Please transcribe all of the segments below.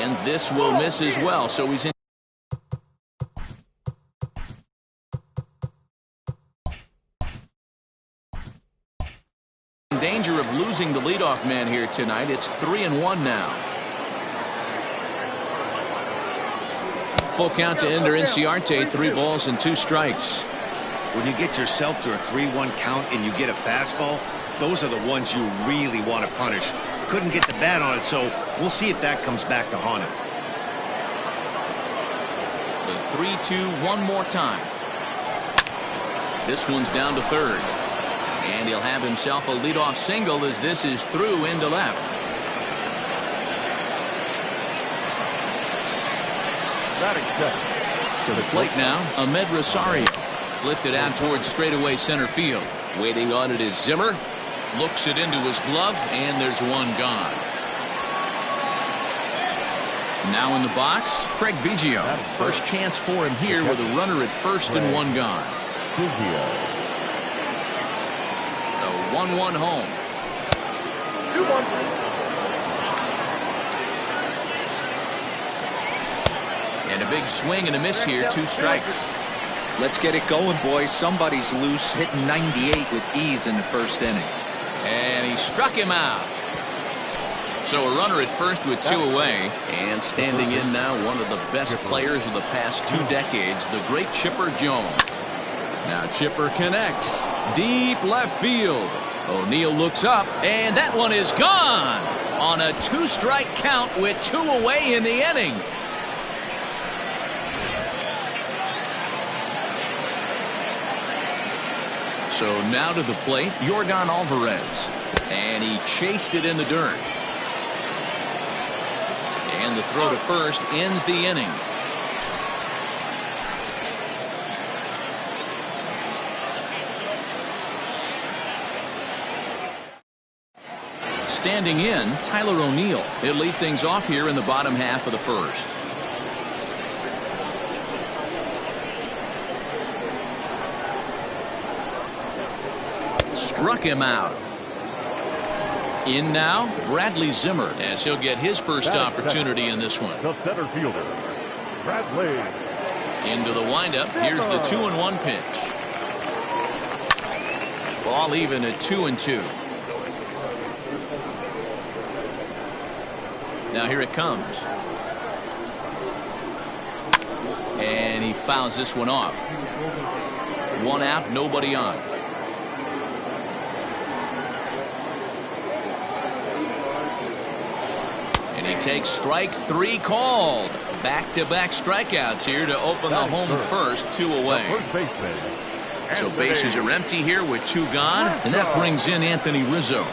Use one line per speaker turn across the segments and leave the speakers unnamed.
And this will miss as well, so he's in danger of losing the leadoff man here tonight. It's 3-1 now. Full count to Ender Inciarte, 3 balls and 2 strikes.
When you get yourself to a 3-1 count and you get a fastball, those are the ones you really want to punish. Couldn't get the bat on it, so we'll see if that comes back to haunt him.
The 3-2 one more time. This one's down to third. And he'll have himself a leadoff single as this is through into left. To the plate now, Ahmed Rosario. Lifted out towards straightaway center field. Waiting on it is Zimmer. Looks it into his glove, and there's one gone. Now in the box, Craig Biggio. First chance for him here with a runner at first and one gone. The 1-1 home.
2-1.
And a big swing and a miss here, 2 strikes.
Let's get it going, boys. Somebody's loose, hitting 98 with ease in the first inning.
And he struck him out. So a runner at first with 2 away. And standing in now, one of the best players of the past 2 decades, the great Chipper Jones. Now Chipper connects. Deep left field. O'Neill looks up, and that one is gone on a 2-strike count with 2 away in the inning. So now to the plate, Yordan Alvarez. And he chased it in the dirt. And the throw to first ends the inning. Standing in, Tyler O'Neill. He'll lead things off here in the bottom half of the first. Struck him out. In now, Bradley Zimmer, as he'll get his first opportunity in this one.
The center fielder, Bradley.
Into the windup. Here's the 2-1 pitch. Ball even at 2-2. Now here it comes. And he fouls this one off. 1 out, nobody on. And he takes strike 3 called. Back-to-back strikeouts here to open the home first, 2 away. So bases are empty here with 2 gone, and that brings in Anthony Rizzo.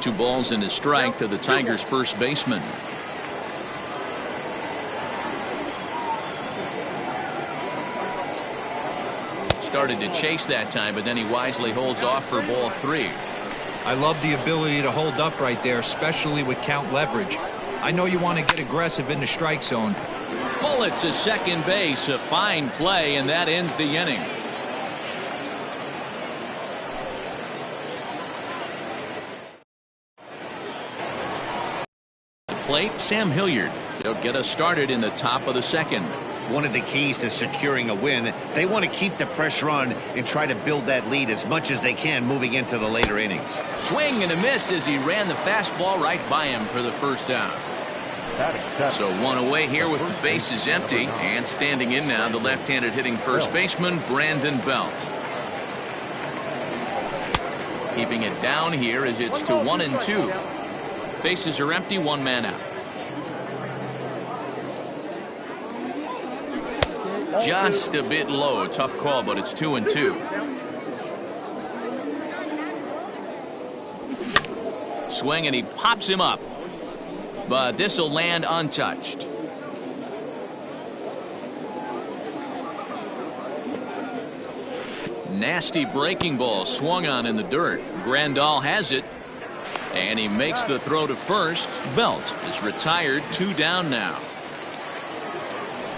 Two balls and a strike to the Tigers' first baseman. Started to chase that time, but then he wisely holds off for ball 3.
I love the ability to hold up right there, especially with count leverage. I know you want to get aggressive in the strike zone.
Bullet to second base, a fine play, and that ends the inning. Plate, Sam Hilliard. They'll get us started in the top of the second.
One of the keys to securing a win, they want to keep the pressure on and try to build that lead as much as they can moving into the later innings.
Swing and a miss as he ran the fastball right by him for the first down. So 1 away here with the bases empty, and standing in now the left-handed hitting first baseman Brandon Belt. Keeping it down here as it's to 1-2. Bases are empty, 1 man out. Just a bit low. Tough call, but it's 2-2. Swing, and he pops him up. But this will land untouched. Nasty breaking ball swung on in the dirt. Grandal has it. And he makes the throw to first. Belt is retired. 2 down now.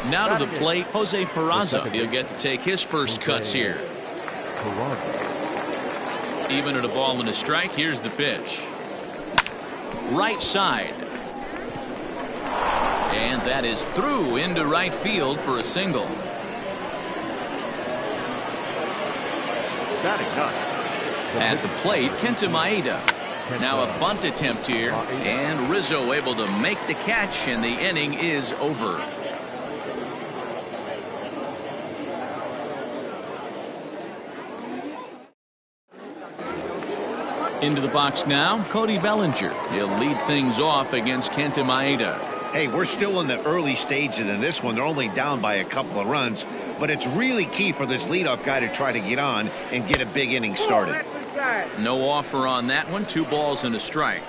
Now to the plate, Jose Peraza. He'll get to take his first cuts here. Even at a ball and a strike, here's the pitch. Right side. And that is through into right field for a single. At the plate, Kenta Maeda. Now a bunt attempt here, and Rizzo able to make the catch, and the inning is over. Into the box now, Cody Bellinger. He'll lead things off against Kenta Maeda.
Hey, we're still in the early stages in this one. They're only down by a couple of runs, but it's really key for this leadoff guy to try to get on and get a big inning started.
No offer on that one. 2 balls and a strike.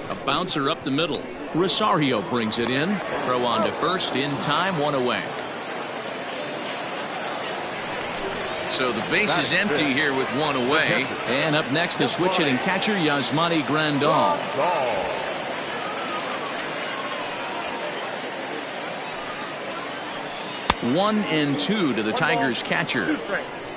A bouncer up the middle. Rosario brings it in. Throw on to first in time. 1 away. So the base is empty here with 1 away. And up next, the switch hitting catcher, Yasmani Grandal. 1-2 to the Tigers catcher.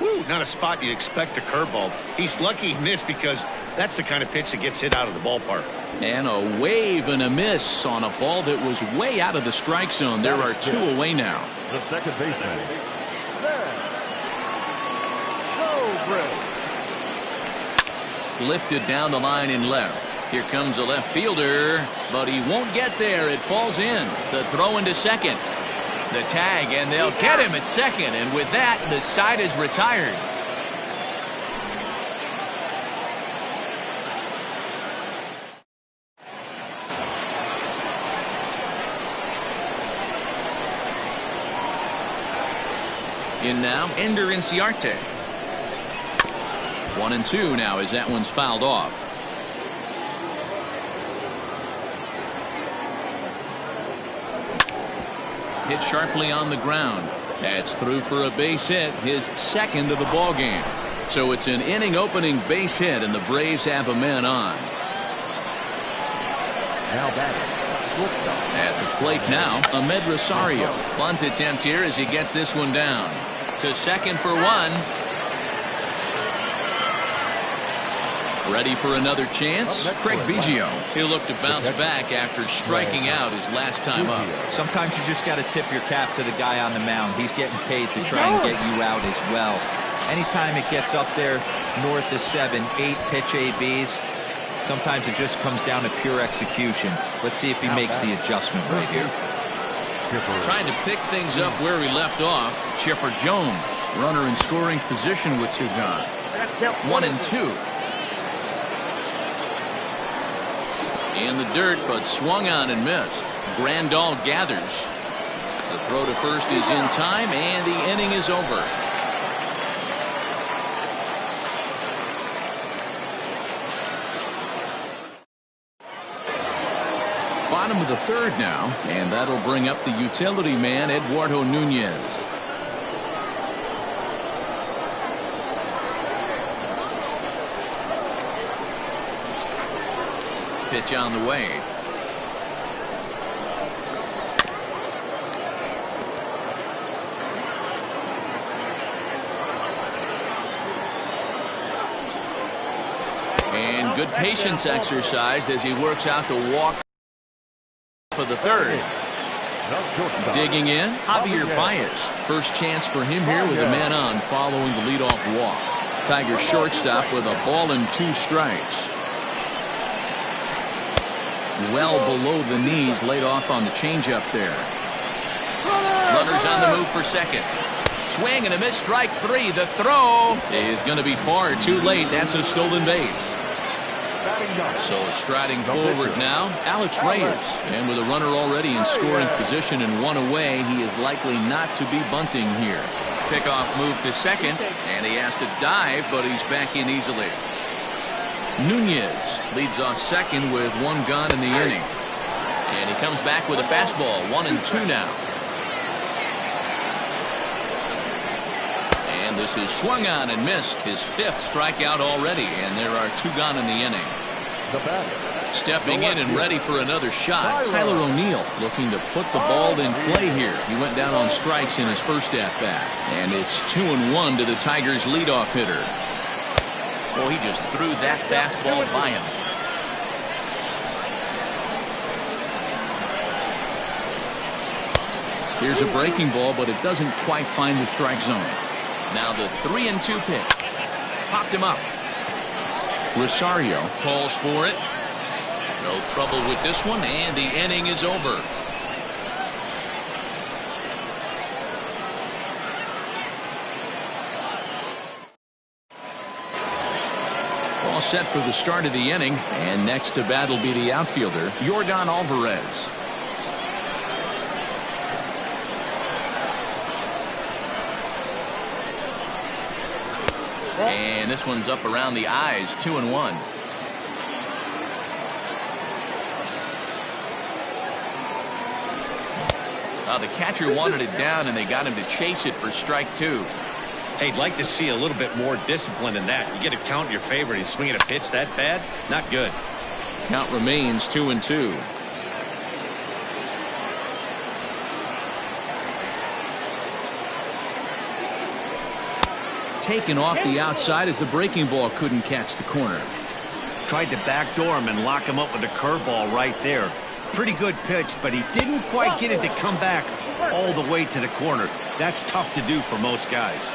Woo, not a spot you expect a curveball. He's lucky he missed because that's the kind of pitch that gets hit out of the ballpark.
And a wave and a miss on a ball that was way out of the strike zone. There are 2 away now.
The second baseman.
Lifted down the line in left. Here comes a left fielder, but he won't get there. It falls in. The throw into second. The tag, and they'll get him at second. And with that, the side is retired. In now, Ender Inciarte. 1-2 now as that one's fouled off. Hit sharply on the ground. That's through for a base hit, his second of the ball game. So it's an inning opening base hit, and the Braves have a man on. At the plate now, Ahmed Rosario. Bunt attempt here as he gets this one down. To second for 1. Ready for another chance? Craig Biggio. He'll look to bounce back after striking out his last time up.
Sometimes you just got to tip your cap to the guy on the mound. He's getting paid to try and get you out as well. Anytime it gets up there north of 7, 8 pitch ABs, sometimes it just comes down to pure execution. Let's see if he makes the adjustment right here.
Trying to pick things up where we left off. Chipper Jones, runner in scoring position with 2 gone. 1-2. In the dirt, but swung on and missed. Grandal gathers. The throw to first is in time, and the inning is over. Bottom of the 3rd now, and that'll bring up the utility man, Eduardo Nunez. Pitch on the way. And good patience exercised as he works out the walk for the 3rd. Digging in, Javier Baez. First chance for him here with a man on following the leadoff walk. Tigers shortstop with a ball and 2 strikes. Well below the knees, laid off on the changeup there. Runners on the move for second. Swing and a miss, strike 3. The throw is going to be far too late. That's a stolen base. So striding forward now, Alex Reyes. And with a runner already in scoring position and 1 away, he is likely not to be bunting here. Pickoff move to second, and he has to dive, but he's back in easily. Nunez leads off second with 1 gone in the inning. And he comes back with a fastball. 1-2 now. this is swung on and missed. His 5th strikeout already, and there are 2 gone in the inning.
The batter.
Stepping in and ready for another shot, Tyler O'Neill looking to put the ball in play here. He went down on strikes in his first at-bat. And it's 2-1 to the Tigers' leadoff hitter. Well, he just threw that fastball by him. Here's a breaking ball, but it doesn't quite find the strike zone. Now the 3-2 pitch. Popped him up. Rosario calls for it. No trouble with this one, and the inning is over. All set for the start of the inning, and next to bat will be the outfielder, Yordan Alvarez. And this one's up around the eyes, 2-1. The catcher wanted it down, and they got him to chase it for strike 2.
Hey, I'd like to see a little bit more discipline than that. You get a count in your favor, and he's swinging a pitch that bad? Not good.
Count remains 2-2. Taken off the outside as the breaking ball couldn't catch the corner.
Tried to backdoor him and lock him up with a curveball right there. Pretty good pitch, but he didn't quite get it to come back all the way to the corner. That's tough to do for most guys.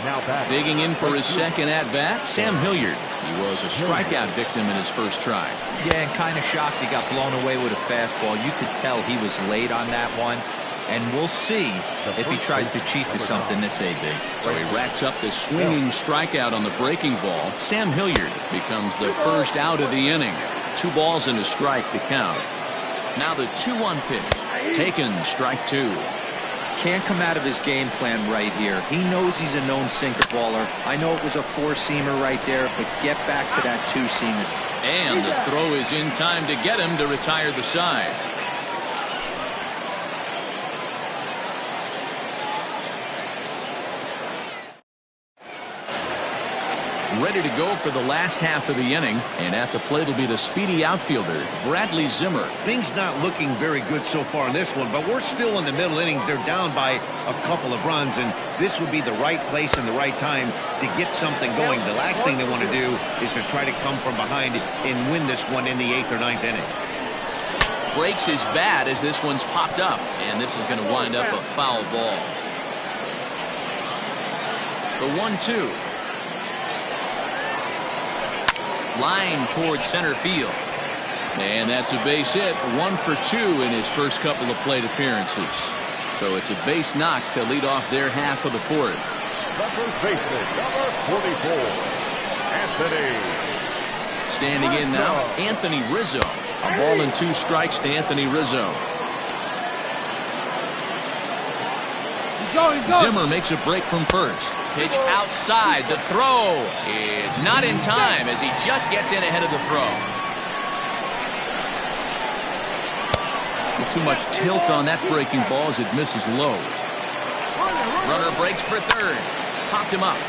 Now back.
Digging in for his second at-bat, Sam Hilliard. He was a strikeout victim in his first try.
Yeah, and kind of shocked he got blown away with a fastball. You could tell he was late on that one. And we'll see if he tries to cheat to something this AB.
So he racks up the swinging strikeout on the breaking ball. Sam Hilliard becomes the first out of the inning. 2 balls and a strike to count. Now the 2-1 pitch. Taken, strike 2.
Can't come out of his game plan right here. He knows he's a known sinker baller. I know it was a 4-seamer right there, but get back to that 2-seamer.
And the throw is in time to get him to retire the side. Ready to go for the last half of the inning, and at the plate will be the speedy outfielder, Bradley Zimmer.
Things not looking very good so far in this one, but we're still in the middle innings. They're down by a couple of runs, and this would be the right place and the right time to get something going. The last thing they want to do is to try to come from behind and win this one in the 8th or 9th inning.
Breaks his bat as this one's popped up, and this is going to wind up a foul ball. The 1-2. Line towards center field. And that's a base hit. 1 for 2 in his first couple of plate appearances. So it's a base knock to lead off their half of the 4th.
The first baseman, number 44, Anthony.
Standing in now, Anthony Rizzo. A ball and 2 strikes to Anthony Rizzo. Zimmer makes a break from first. Pitch outside. The throw is not in time as he just gets in ahead of the throw. Too much tilt on that breaking ball as it misses low. Runner breaks for third. Popped him up.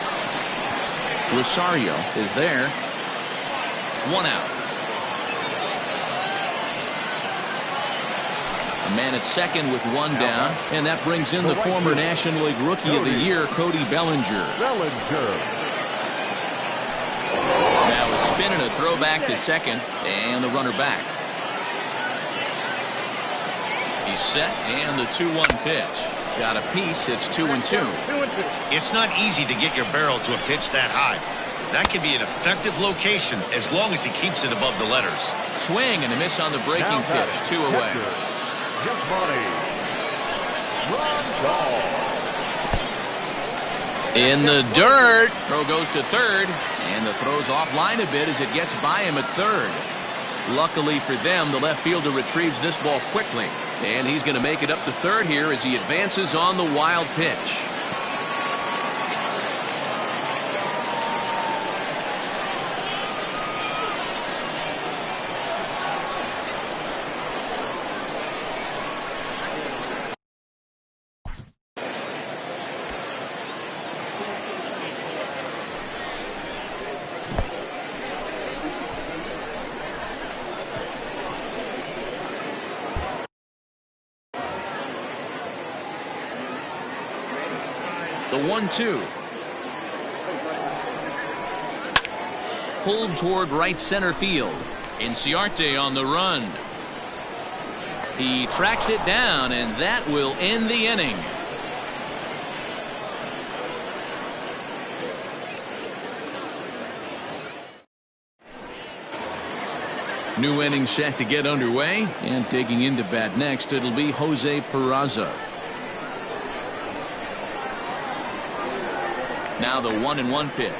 Rosario is there. 1 out. A man at second with 1 down, and that brings in the former National League Rookie of the Year, Cody Bellinger. Now a spin and a throw back to second, and the runner back. He's set, and the 2-1 pitch. Got a piece. It's 2-2.
It's not easy to get your barrel to a pitch that high. That can be an effective location as long as he keeps it above the letters.
Swing and a miss on the breaking pitch. 2 away. In the dirt. Throw goes to third, and the throw's offline a bit as it gets by him at third. Luckily for them, the left fielder retrieves this ball quickly, and he's going to make it up to third here as he advances on the wild pitch. The 1-2. Pulled toward right center field. Inciarte on the run. He tracks it down, and that will end the inning. New inning set to get underway, and taking into bat next, it'll be Jose Peraza. Now the 1-1 pitch.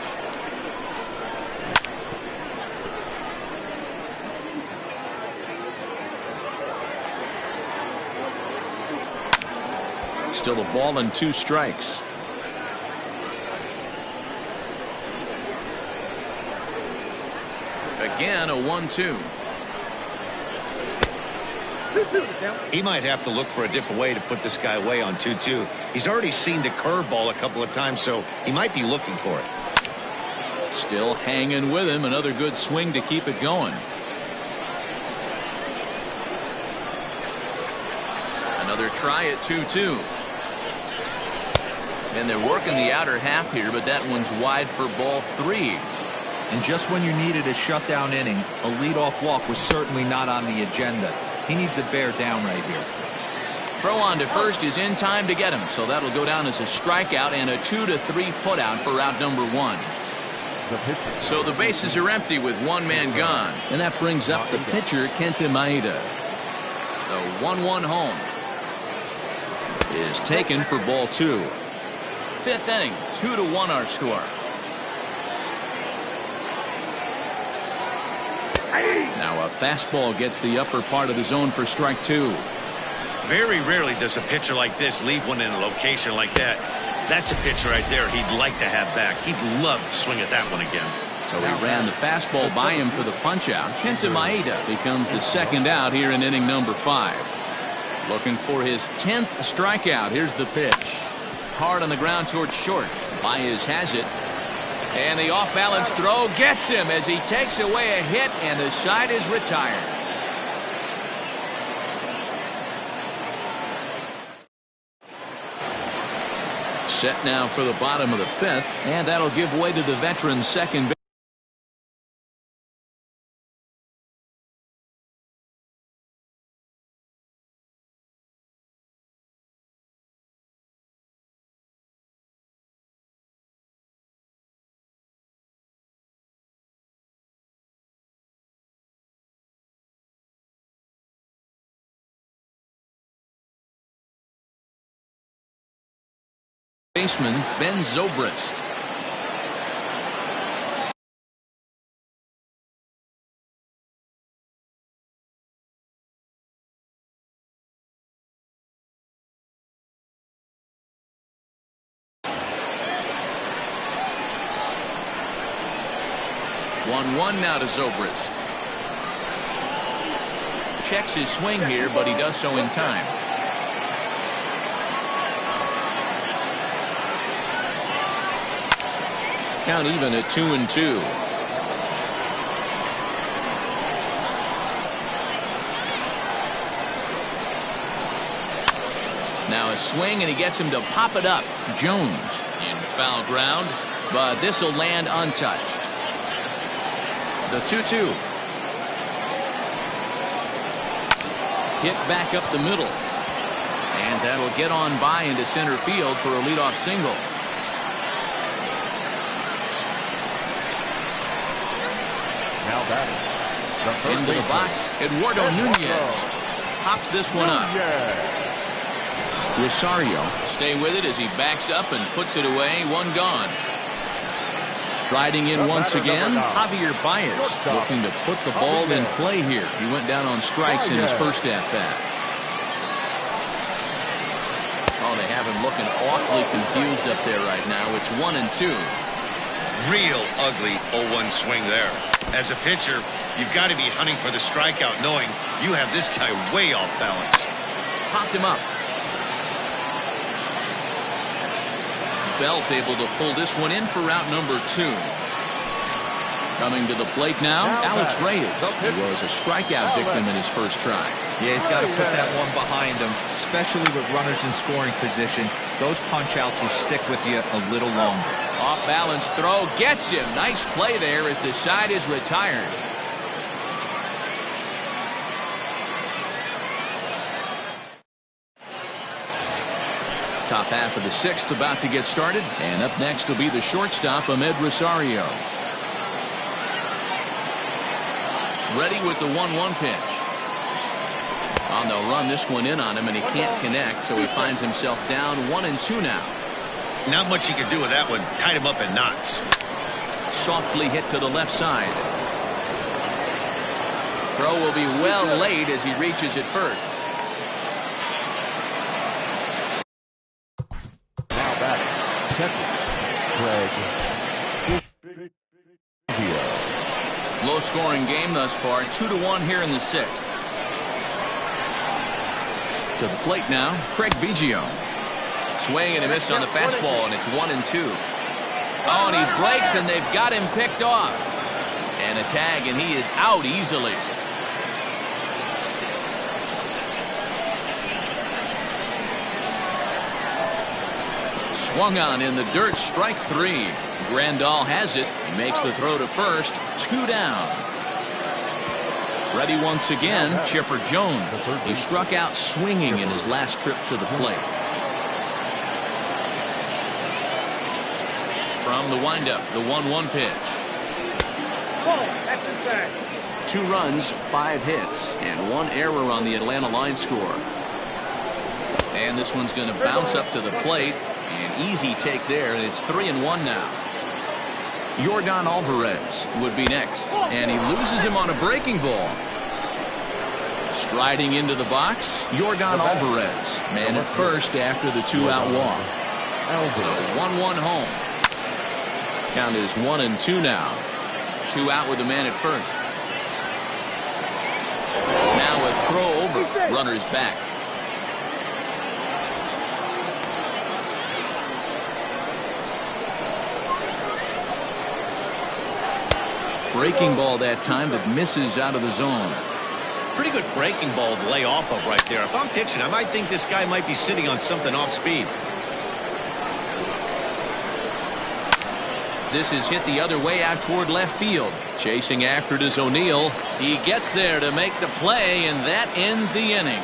Still a ball and 2 strikes. Again, a 1-2.
He might have to look for a different way to put this guy away on 2-2. He's already seen the curveball a couple of times, so he might be looking for it.
Still hanging with him. Another good swing to keep it going. Another try at 2-2. And they're working the outer half here, but that one's wide for ball 3.
And just when you needed a shutdown inning, a leadoff walk was certainly not on the agenda. He needs to bear down right here.
Throw on to first is in time to get him, so that'll go down as a strikeout and a 2-3 putout for out number 1. So the bases are empty with one man gone, and that brings up the pitcher, Kenta Maeda. The 1-1 home is taken for ball 2. 5th inning, 2-1 our score. Now a fastball gets the upper part of the zone for strike 2.
Very rarely does a pitcher like this leave one in a location like that. That's a pitch right there he'd like to have back. He'd love to swing at that one again.
So he ran the fastball by him for the punch-out. Kenta Maeda becomes the second out here in inning number 5. Looking for his 10th strikeout. Here's the pitch. Hard on the ground towards short. Baez has it. And the off-balance throw gets him as he takes away a hit, and the side is retired. Set now for the bottom of the 5th, and that'll give way to the veteran second base. Baseman Ben Zobrist. One now to Zobrist. Checks his swing here, but he does so in time. Count even at 2-2. Now a swing, and he gets him to pop it up. Jones in foul ground, but this will land untouched. The 2-2. Hit back up the middle. And that'll get on by into center field for a leadoff single.
Now batting.
Into the box, Eduardo Nunez pops this one up. Rosario stay with it as he backs up and puts it away. One gone. Striding in once again, Javier Baez looking to put the ball in play here. He went down on strikes in his first at-bat. Oh, they have him looking awfully confused up there right now. It's 1-2.
Real ugly 0-1 swing there. As a pitcher, you've got to be hunting for the strikeout, knowing you have this guy way off balance.
Popped him up. Belt able to pull this one in for route number 2. Coming to the plate now, Alex Reyes. He was a strikeout victim in his first try.
Yeah, he's got to put that one behind him, especially with runners in scoring position. Those punch-outs will stick with you a little longer.
Off-balance throw gets him. Nice play there as the side is retired. Top half of the sixth about to get started. And up next will be the shortstop, Ahmed Rosario. Ready with the 1-1 pitch. Oh, they'll run this one in on him, and he can't connect, so he finds himself down 1-2 now.
Not much you can do with that one. Tied him up in knots.
Softly hit to the left side. Throw will be well laid as he reaches it first.
Now batting, Greg.
Low-scoring game thus far, 2-1 here in the sixth. To the plate now, Craig Biggio. Swing and a miss on the fastball, and it's 1-2. Oh, and he breaks, and they've got him picked off. And a tag, and he is out easily. Swung on in the dirt, strike three. Grandal has it. He makes the throw to first. 2 down. Ready once again, Chipper Jones. He struck out swinging in his last trip to the plate. From the windup, the 1-1 pitch. 2 runs, 5 hits, and 1 error on the Atlanta line score. And this one's going to bounce up to the plate. An easy take there, and it's 3-1 now. Yordan Alvarez would be next, and he loses him on a breaking ball. Striding into the box, Yordan Alvarez, man at first after the 2-out walk. The 1-1 home. Count is 1-2 now. 2 out with the man at first. Now a throw over, runners back. Breaking ball that time that misses out of the zone.
Pretty good breaking ball to lay off of right there. If I'm pitching, I might think this guy might be sitting on something off speed.
This is hit the other way out toward left field. Chasing after it is O'Neill. He gets there to make the play, and that ends the inning.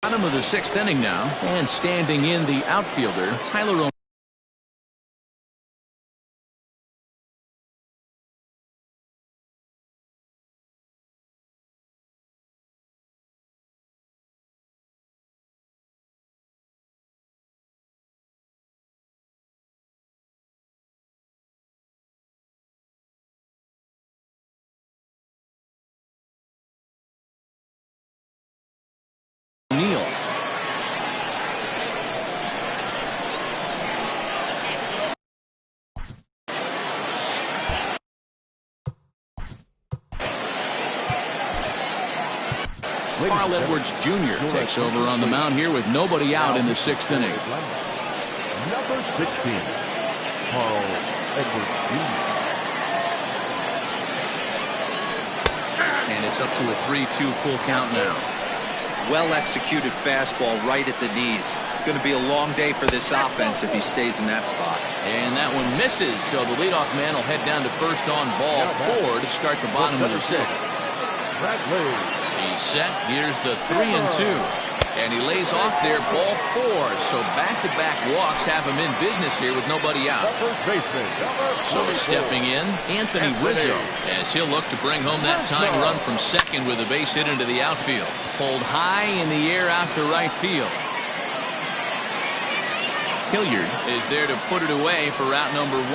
Bottom of the 6th inning now, and standing in the outfielder, Tyler O'Neill. Carl Edwards Jr. takes over on the mound here with nobody out in the 6th inning.
Number 16, Carl Edwards Jr.
And it's up to a 3-2 full count now.
Well-executed fastball right at the knees. Going to be a long day for this offense if he stays in that spot.
And that one misses, so the leadoff man will head down to first on ball 4 to start the bottom of the 6th. He's set. Here's the 3-2. And he lays off there, ball 4. So back-to-back walks have him in business here with nobody out. So stepping in, Anthony Rizzo, as he'll look to bring home that tying run from second with a base hit into the outfield. Pulled high in the air out to right field. Hilliard is there to put it away for route number 1.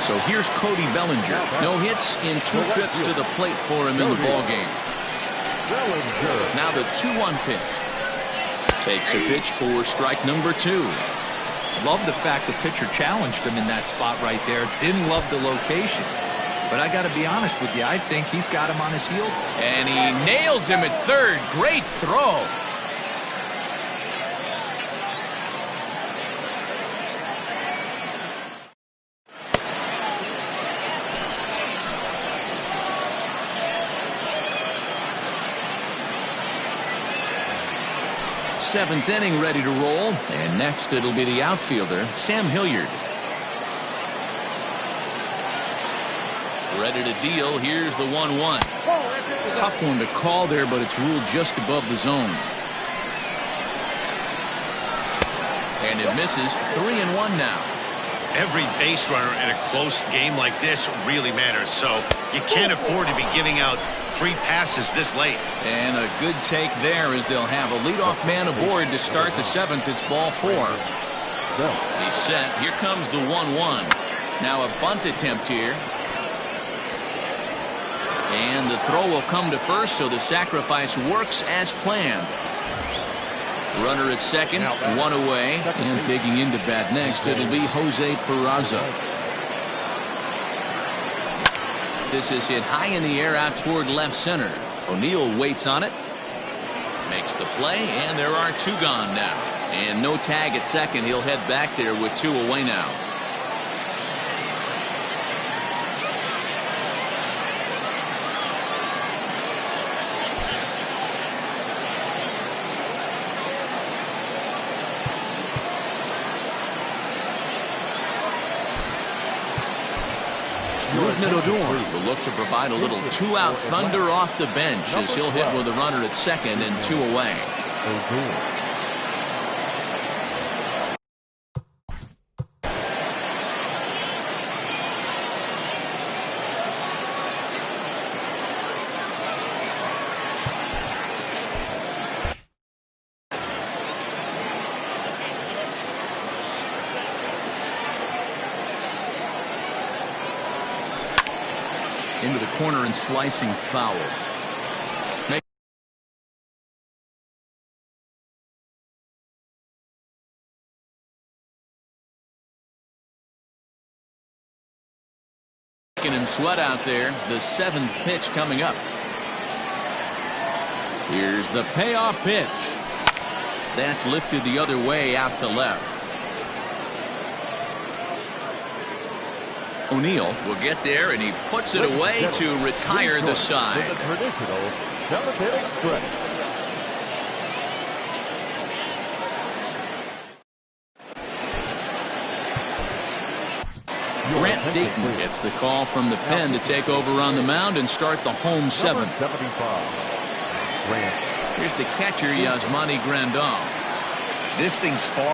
So here's Cody Bellinger. No hits in 2 trips to the plate for him in the ballgame. Now the 2-1 pitch. Takes a pitch for strike number 2.
Love the fact the pitcher challenged him in that spot right there. Didn't love the location. But I got to be honest with you, I think he's got him on his heels.
And he nails him at third. Great throw. Seventh inning ready to roll. And next it'll be the outfielder, Sam Hilliard. Ready to deal. Here's the 1-1. Tough one to call there, but it's ruled just above the zone. And it misses. 3-1 now.
Every base runner in a close game like this really matters, so you can't afford to be giving out free passes this late.
And a good take there as they'll have a leadoff man aboard to start the seventh. It's ball 4. He's set. Here comes the 1-1. Now a bunt attempt here. And the throw will come to first, so the sacrifice works as planned. Runner at second, one away, and digging into bat next, it'll be Jose Peraza. This is hit high in the air out toward left center. O'Neill waits on it, makes the play, and there are 2 gone now. And no tag at second. He'll head back there with 2 away now. Odor will look to provide a little 2-out thunder off the bench as he'll hit with a runner at second and 2 away. Into the corner and slicing foul. Making him sweat out there. The 7th pitch coming up. Here's the payoff pitch. That's lifted the other way out to left. O'Neill will get there, and he puts it away to retire the side. Grant Dayton gets the call from the pen to take over on the mound and start the home 7th. Here's the catcher, Yasmani Grandal.
This thing's far.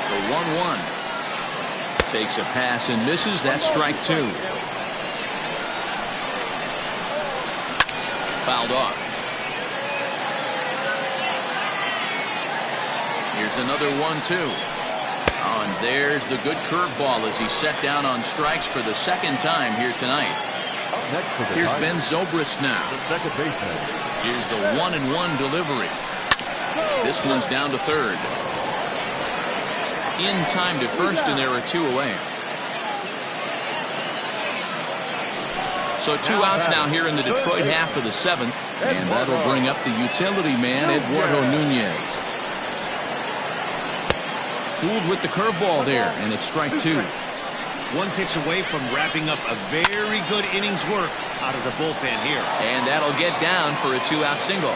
The 1-1. Takes a pass and misses. That's strike 2. Fouled off. Here's another 1-2. Oh, and there's the good curveball as he's set down on strikes for the 2nd time here tonight. Here's Ben Zobrist now. Here's the 1-1 delivery. This one's down to 3rd. In time to 1st, and there are 2 away. So 2 outs now here in the Detroit half of the 7th, and that'll bring up the utility man, Eduardo Nunez. Fooled with the curveball there, and it's strike 2.
1 pitch away from wrapping up a very good innings work out of the bullpen here.
And that'll get down for a 2-out single.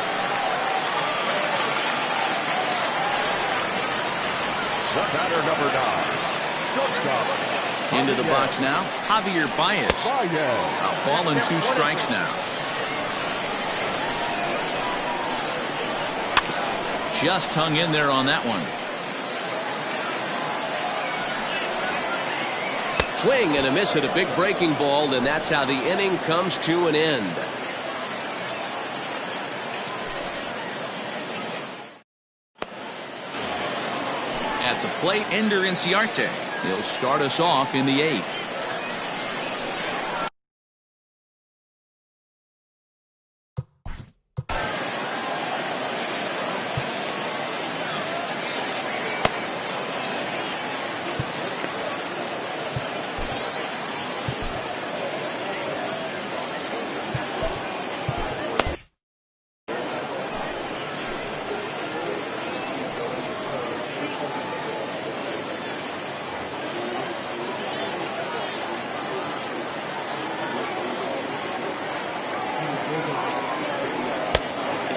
The batter, number 9. Shortstop.
Into the box now, Javier Baez. A ball and 2 strikes now. Just hung in there on that one.
Swing and a miss at a big breaking ball, and that's how the inning comes to an end.
At the plate, Ender Inciarte. He'll start us off in the 8th.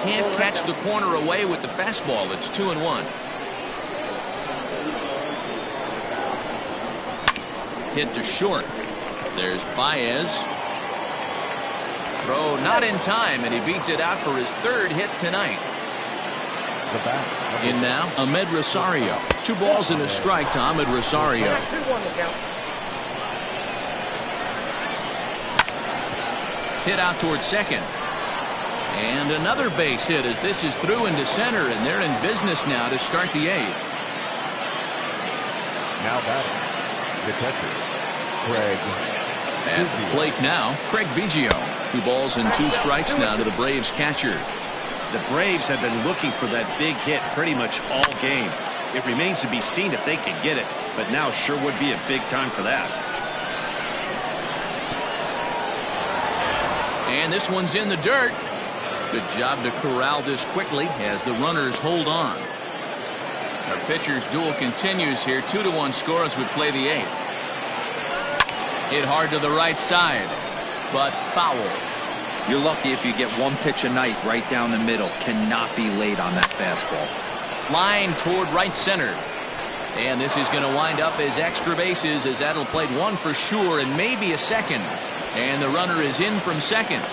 can't catch the corner away with the fastball. It's 2-1. Hit to short. There's Baez. Throw not in time, and he beats it out for his third hit tonight. In now, Ahmed Rosario. 2 balls and a strike to Ahmed Rosario. Hit out towards second. And another base hit as this is through into center, and they're in business now to start the 8th.
Now batting, the catcher, Craig.
At the plate now, Craig Biggio. 2 balls and 2 strikes now to the Braves catcher.
The Braves have been looking for that big hit pretty much all game. It remains to be seen if they can get it, but now sure would be a big time for that.
And this one's in the dirt. Good job to corral this quickly as the runners hold on. Our pitcher's duel continues here. 2-1 score as we play the 8th. Hit hard to the right side, but foul.
You're lucky if you get 1 pitch a night right down the middle. Cannot be late on that fastball.
Line toward right center. And this is going to wind up as extra bases as that'll play 1 for sure and maybe a second. And the runner is in from second.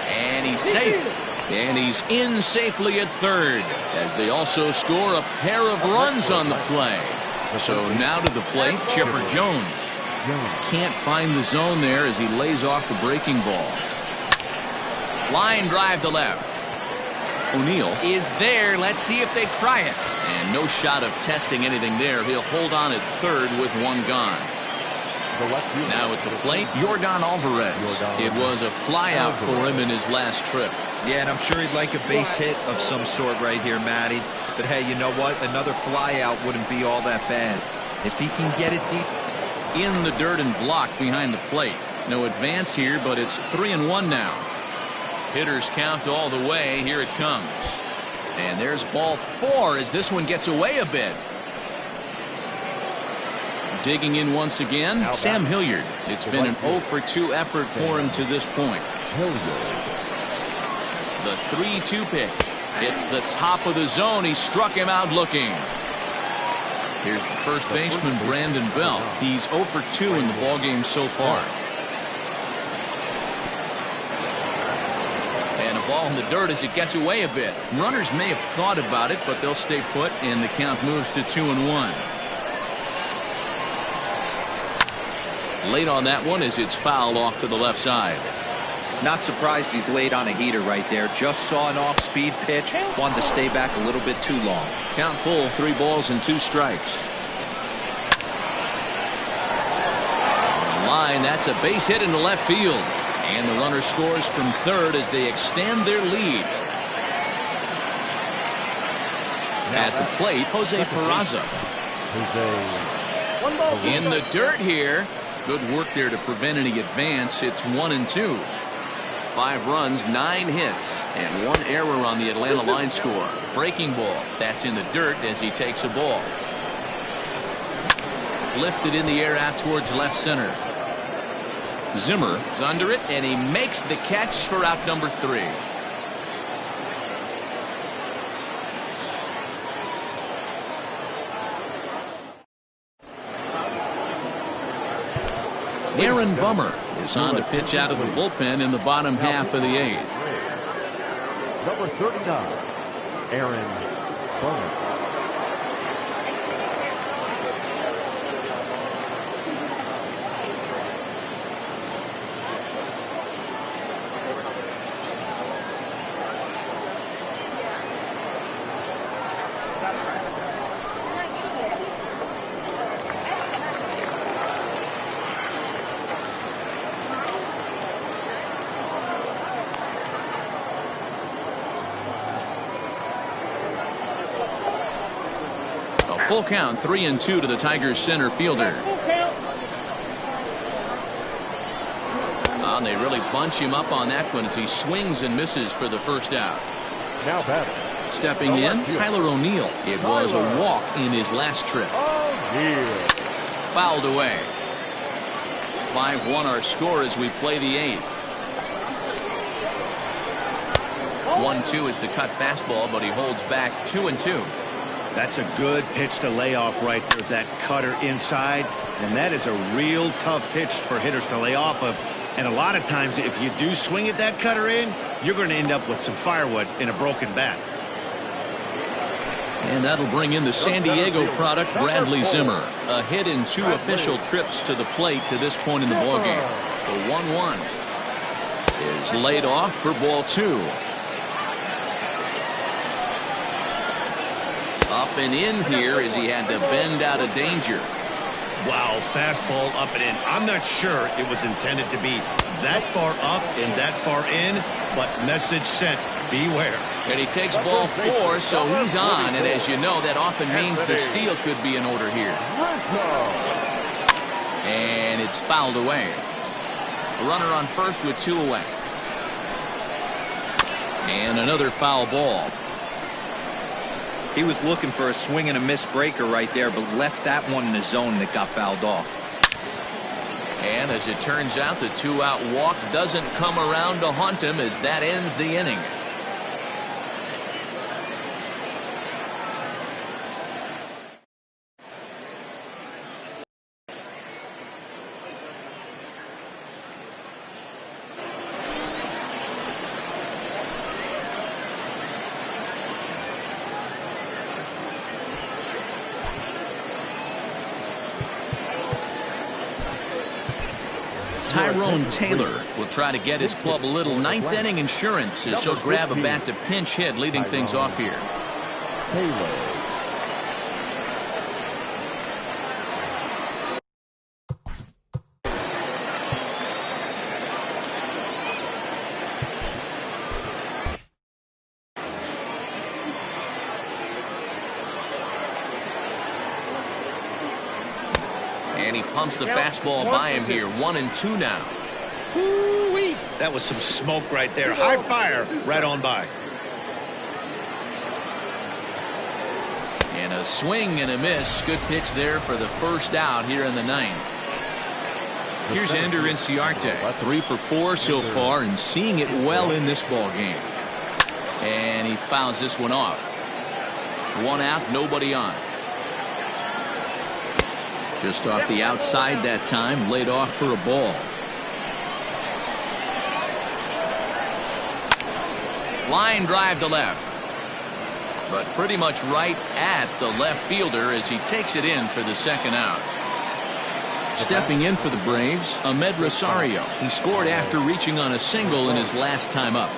And he's safe. And he's in safely at third as they also score a pair of runs on the play. So now to the plate, Chipper Jones. Can't find the zone there as he lays off the breaking ball. Line drive to left. O'Neill is there. Let's see if they try it. And no shot of testing anything there. He'll hold on at third with 1 gone. Now at the plate, Yordan Alvarez. It was a flyout for him in his last trip.
Yeah, and I'm sure he'd like a base hit of some sort right here, Matty. But hey, you know what? Another flyout wouldn't be all that bad. If he can get it deep.
In the dirt and blocked behind the plate. No advance here, but it's 3-1 now. Hitters count all the way. Here it comes. And there's ball 4 as this one gets away a bit. Digging in once again, Sam Hilliard. It's been an 0-for-2 effort for him to this point. The 3-2 pitch. It's the top of the zone. He struck him out looking. Here's the first baseman, Brandon Bell. He's 0-for-2 in the ballgame so far. And a ball in the dirt as it gets away a bit. Runners may have thought about it, but they'll stay put, and the count moves to 2-1. Late on that one as it's fouled off to the left side.
Not surprised he's laid on a heater right there. Just saw an off-speed pitch. Wanted to stay back a little bit too long.
Count full, 3 balls and 2 strikes. On the line, that's a base hit into left field. And the runner scores from third as they extend their lead. At the plate, Jose Peraza. In the dirt here. Good work there to prevent any advance. It's 1-2. 5 runs, 9 hits, and 1 error on the Atlanta line score. Breaking ball. That's in the dirt as he takes a ball. Lifted in the air out towards left center. Zimmer is under it, and he makes the catch for out number 3. Aaron Bummer is on to pitch out of the bullpen in the bottom half of the 8th.
Number 39, Aaron Bummer.
Full count, 3-2 to the Tigers center fielder. And they really bunch him up on that one as he swings and misses for the first out.
Now batting.
Stepping in, Tyler O'Neill. It was a walk in his last trip. Fouled away. 5-1 our score as we play the 8th. 1-2 is the cut fastball, but he holds back 2-2.
That's a good pitch to lay off right there, that cutter inside. And that is a real tough pitch for hitters to lay off of. And a lot of times, if you do swing at that cutter in, you're going to end up with some firewood in a broken bat.
And that'll bring in the San Diego product, Bradley Zimmer. A hit in 2 official trips to the plate to this point in the ballgame. The 1-1 is laid off for ball 2. Up and in here as he had to bend out of danger.
Wow, fastball up and in. I'm not sure it was intended to be that far up and that far in, but message sent, beware.
And he takes ball 4, so he's on, and as you know, that often means the steal could be in order here. And it's fouled away. A runner on first with 2 away. And another foul ball.
He was looking for a swing and a miss breaker right there, but left that one in the zone that got fouled off.
And as it turns out, the 2-out walk doesn't come around to haunt him as that ends the inning. Tyrone Taylor will try to get his club a little ninth-inning insurance as he'll grab a bat to pinch hit, leading things off here. And he pumps the fastball by him here. 1-2 now.
Woo-wee. That was some smoke right there. High fire right on by.
And a swing and a miss. Good pitch there for the first out here in the 9th. Here's Ender Inciarte. 3 for 4 so far and seeing it well in this ball game. And he fouls this one off. 1 out, nobody on. Just off the outside that time, laid off for a ball. Line drive to left. But pretty much right at the left fielder as he takes it in for the 2nd out. Stepping in for the Braves, Ahmed Rosario. He scored after reaching on a single in his last time up.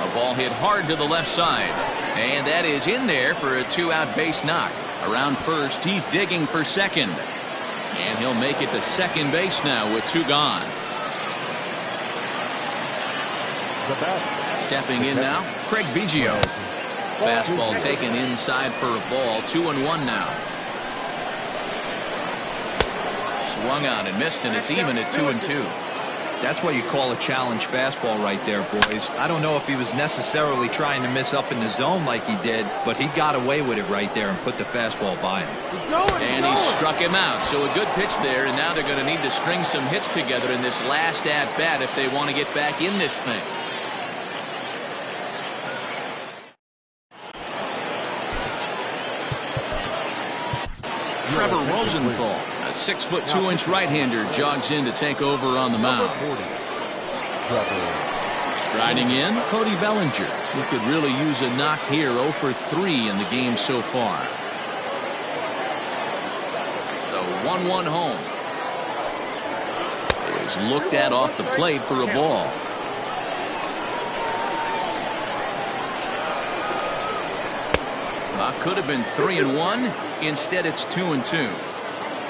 A ball hit hard to the left side. And that is in there for a 2-out base knock. Around first, he's digging for second. And he'll make it to second base now with 2 gone. Stepping in now, Craig Biggio. Fastball taken inside for a ball. 2-1 now. Swung out and missed, and it's even at 2-2.
That's what you call a challenge fastball right there, boys. I don't know if he was necessarily trying to miss up in the zone like he did, but he got away with it right there and put the fastball by him.
And he struck him out. So a good pitch there, and now they're going to need to string some hits together in this last at-bat if they want to get back in this thing. Trevor Rosenthal, a 6'2" right-hander, jogs in to take over on the mound. Striding in, Cody Bellinger, who could really use a knock here. 0 for 3 in the game so far. The 1-1 home. It was looked at off the plate for a ball. Could have been 3-1. Instead, it's 2-2.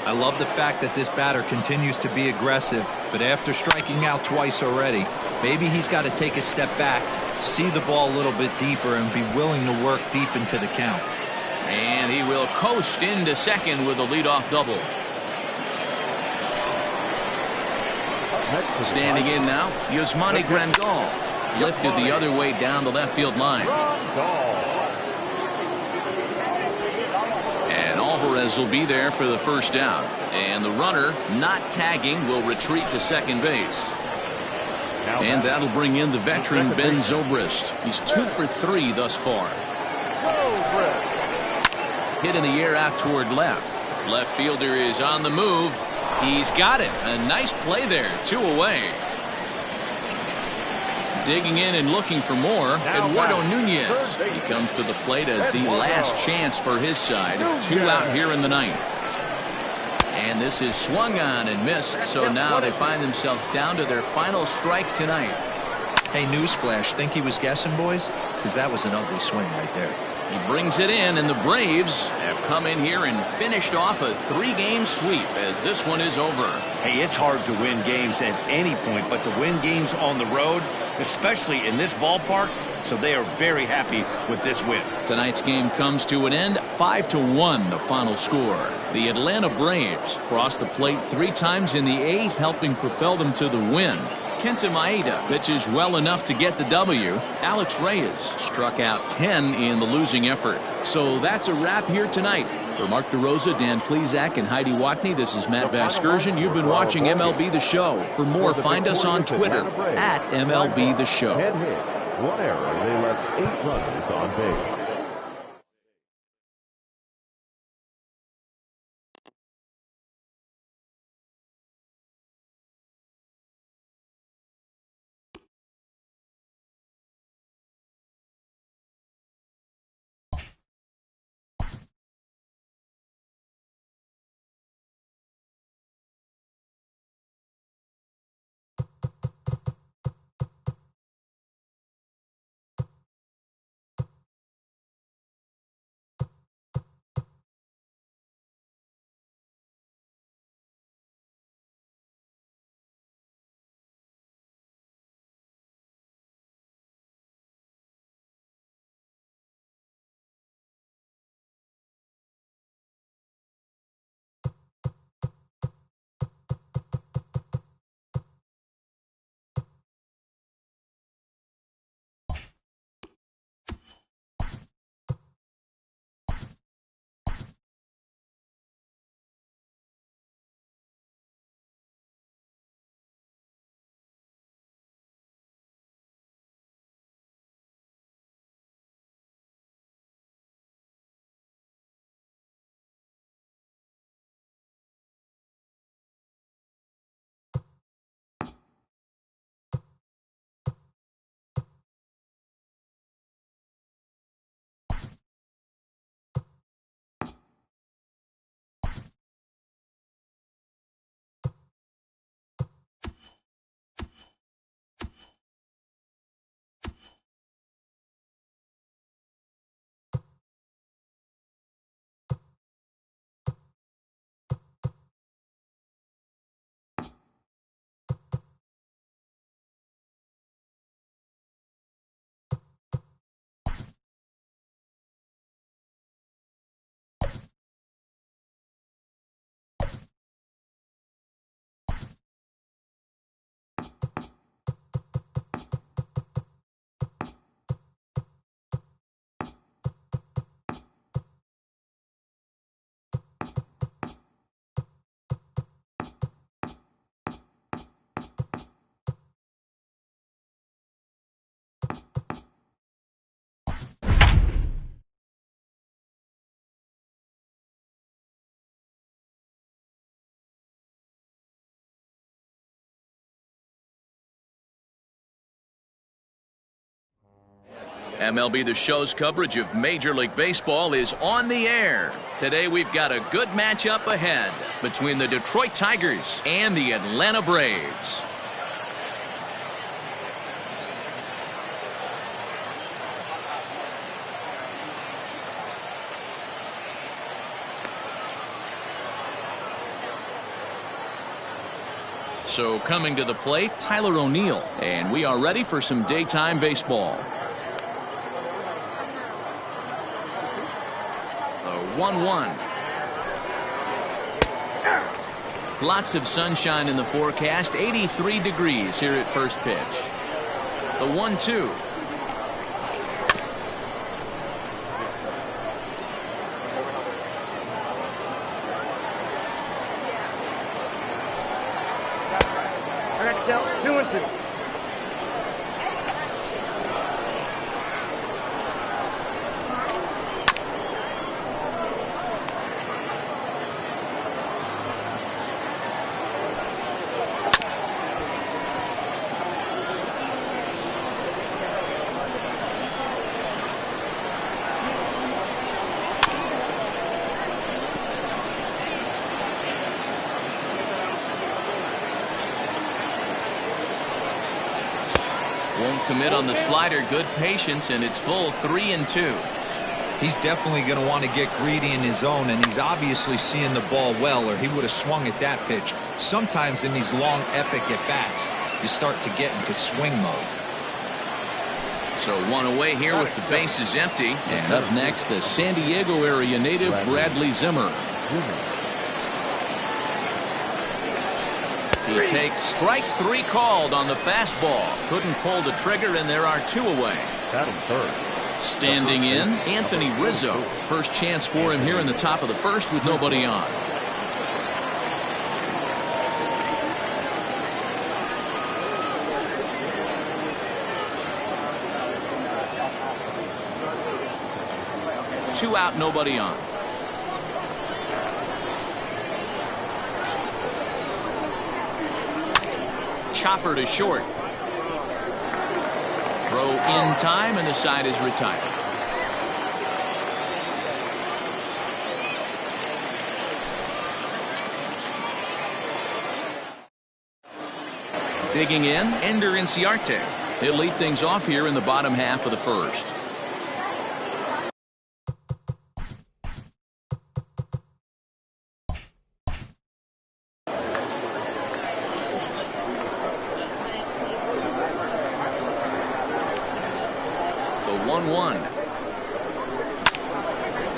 I love the fact that this batter continues to be aggressive, but after striking out twice already, maybe he's got to take a step back, see the ball a little bit deeper, and be willing to work deep into the count.
And he will coast into second with a leadoff double. Standing in now, Yasmani Grandal. Lifted the other way down the left field line. Alvarez will be there for the first out, and the runner not tagging will retreat to second base. And that'll bring in the veteran Ben Zobrist. He's 2 for 3 thus far. Hit in the air out toward left. Left fielder is on the move. He's got it. A nice play there. 2 away. Digging in and looking for more, Eduardo Nunez. He comes to the plate as the last chance for his side. 2 out here in the 9th. And this is swung on and missed, so now they find themselves down to their final strike tonight.
Hey, newsflash, think he was guessing, boys? Because that was an ugly swing right there.
He brings it in, and the Braves have come in here and finished off a 3-game sweep as this one is over.
Hey, it's hard to win games at any point, but to win games on the road, especially in this ballpark, so they are very happy with this win.
Tonight's game comes to an end, 5-1 the final score. The Atlanta Braves crossed the plate 3 times in the 8th, helping propel them to the win. Kenta Maeda pitches well enough to get the W. Alex Reyes struck out 10 in the losing effort. So that's a wrap here tonight. For Mark DeRosa, Dan Plesac, and Heidi Watney, this is Matt Vasgersian. You've been watching MLB The Show. For more, find us on Twitter at MLB The Show.
1 error. They left 8 runners on base.
MLB The Show's coverage of Major League Baseball is on the air. Today we've got a good matchup ahead between the Detroit Tigers and the Atlanta Braves. So coming to the plate, Tyler O'Neill, and we are ready for some daytime baseball. 1-1. Lots of sunshine in the forecast. 83 degrees here at first pitch. The 1-2. Won't commit on the slider. Good patience, and it's full 3-2.
He's definitely going to want to get greedy in his zone, and he's obviously seeing the ball well, or he would have swung at that pitch. Sometimes in these long, epic at-bats, you start to get into swing mode.
So one away here with the bases empty. And up next, the San Diego area native Bradley Zimmer. He takes strike 3 called on the fastball. Couldn't pull the trigger, and there are 2 away.
Adam third.
Standing in, Anthony Rizzo. First chance for him here in the top of the first with nobody on. Two out, nobody on. Chopper to short. Throw in time, and the side is retired. Digging in, Ender Inciarte. He'll lead things off here in the bottom half of the first.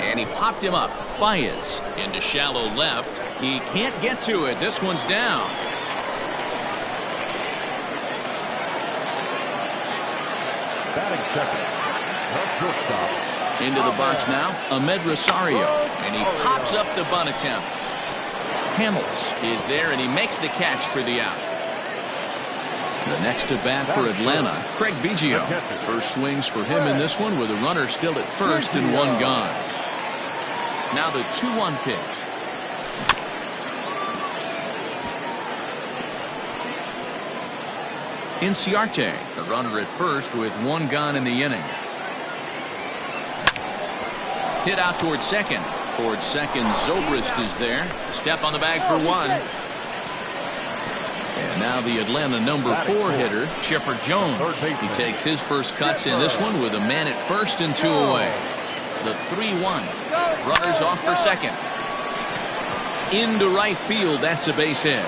And he popped him up. Baez into shallow left. He can't get to it. This one's down.
Batting second. The shortstop.
Into the box now, Ahmed Rosario. And he pops up the bunt attempt. Hamels is there, and he makes the catch for the out. The next to bat for Atlanta, Craig Biggio. First swings for him in this one with a runner still at first and 1 gone. Now the 2-1 pitch. Inciarte, the runner at first with 1 gone in the inning. Hit out towards second. Towards second, Zobrist is there. Step on the bag for 1. And now the Atlanta number 4 hitter, Chipper Jones. He takes his first cuts in this one with a man at first and 2 away. The 3-1. Runners off for second. Into right field. That's a base hit.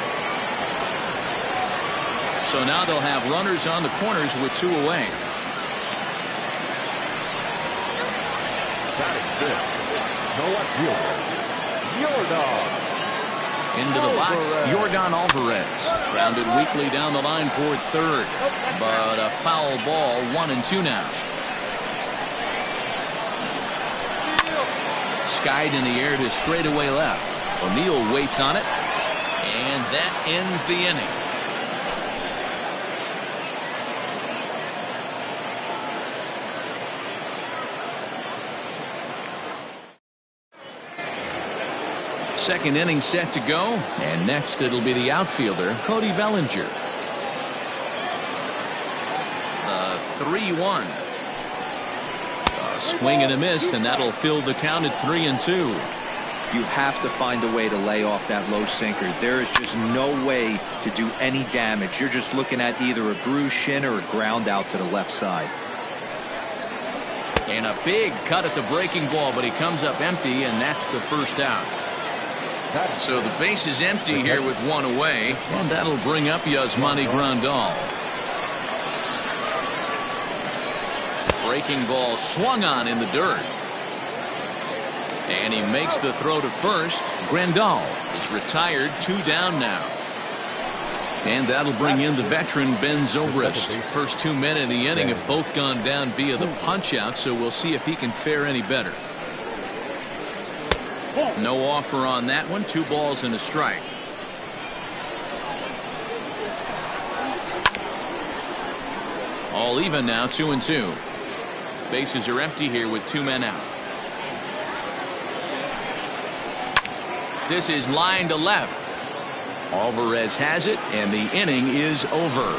So now they'll have runners on the corners with 2 away.
Batting fifth. The left fielder, Yordan.
Into the box, Yordan Alvarez. Grounded weakly down the line toward third. But a foul ball, 1-2 now. Skied in the air to straightaway left. O'Neill waits on it. And that ends the inning. Second inning set to go, and next it'll be the outfielder, Cody Bellinger. 3-1. A swing and a miss, and that'll fill the count at 3-2.
You have to find a way to lay off that low sinker. There is just no way to do any damage. You're just looking at either a bruised shin or a ground out to the left side.
And a big cut at the breaking ball, but he comes up empty, and that's the first out. So the base is empty here with 1 away, and that'll bring up Yasmani Grandal. Breaking ball swung on in the dirt. And he makes the throw to first. Grandal is retired, 2 down now. And that'll bring in the veteran Ben Zobrist. First 2 men in the inning have both gone down via the punch out, so we'll see if he can fare any better. No offer on that one. 2 balls and a strike. All even now, 2-2. Bases are empty here with 2 men out. This is line to left. Alvarez has it, and the inning is over.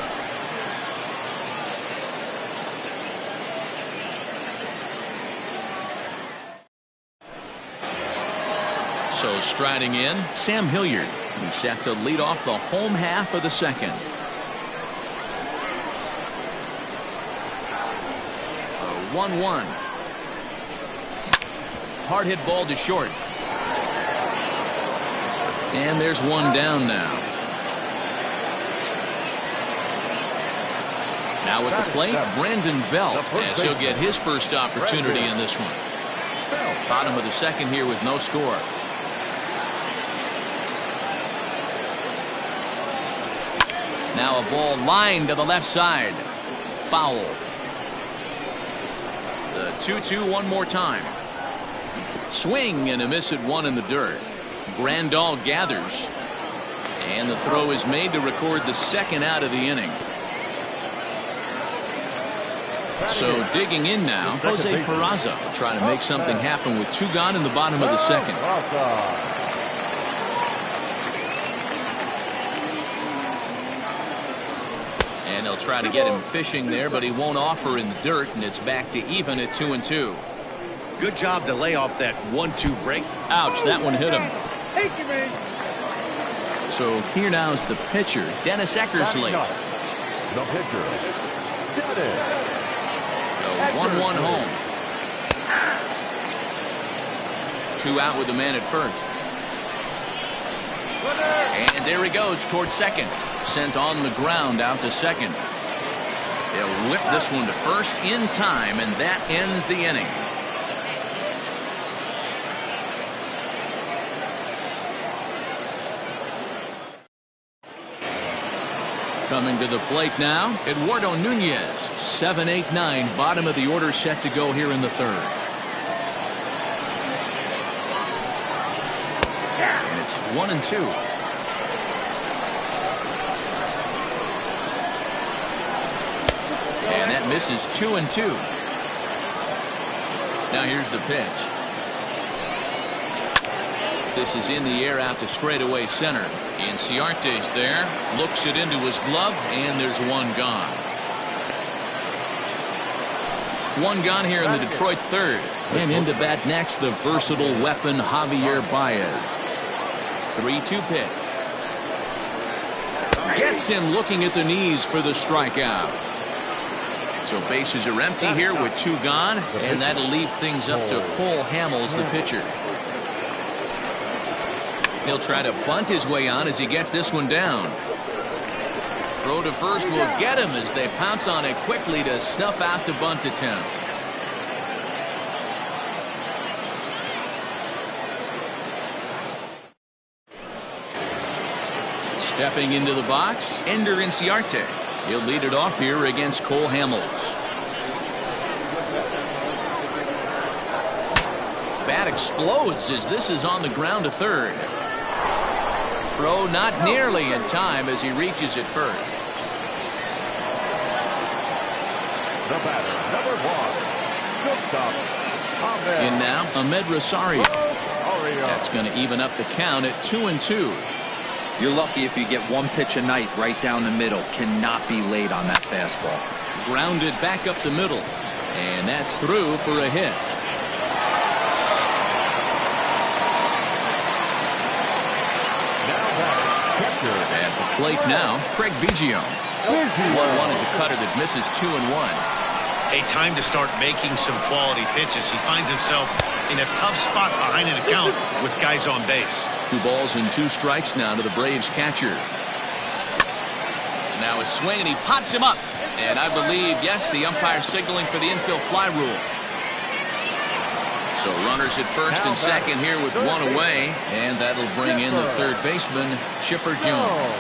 So striding in, Sam Hilliard. He's set to lead off the home half of the second. 1-1. Hard hit ball to short. And there's one down now. Now at the plate, Brandon Belt, as he'll get his first opportunity in this one. Bottom of the second here with no score. Now a ball lined to the left side. Foul. The 2-2 one more time. Swing and a miss at one in the dirt. Grandal gathers. And the throw is made to record the second out of the inning. So digging in now, Jose Peraza will try to make something happen with two gone in the bottom of the second. And they'll try to get him fishing there, but he won't offer in the dirt, and it's back to even at 2-2.
Good job to lay off that 1-2 break.
Ouch, that one hit him. So here now is the pitcher, Dennis Eckersley.
The pitcher, Dennis.
The 1-1 home. 2 out with the man at first. And there he goes towards second. Sent on the ground out to second. They'll whip this one to first in time, and that ends the inning. Coming to the plate now, Eduardo Nunez. 7, 8, 9, bottom of the order set to go here in the third. And it's 1-2. And that misses 2-2. Now here's the pitch. This is in the air out to straightaway center. Inciarte's there, looks it into his glove, and there's one gone. One gone here in the Detroit third. And into bat next, the versatile weapon Javier Baez. 3-2 pitch. Gets him looking at the knees for the strikeout. So bases are empty here with two gone, and that'll leave things up to Cole Hamels, the pitcher. He'll try to bunt his way on as he gets this one down. Throw to first will get him as they pounce on it quickly to snuff out the bunt attempt. Stepping into the box, Ender Inciarte. He'll lead it off here against Cole Hamels. Bat explodes as this is on the ground to third. Throw not nearly in time as he reaches it first.
The batter, number 1, shortstop,
In now, Ahmed Rosario. That's going to even up the count at 2-2.
You're lucky if you get one pitch a night right down the middle. Cannot be late on that fastball.
Grounded back up the middle. And that's through for a hit. At the plate now, Craig Biggio. 1-1 is a cutter that misses 2-1.
Hey, time to start making some quality pitches. He finds himself in a tough spot behind an account with guys on base.
2 balls and 2 strikes now to the Braves catcher. Now a swing, and he pops him up. And I believe, yes, the umpire signaling for the infield fly rule. So runners at first and second here with 1 away, and that'll bring in the third baseman, Chipper Jones.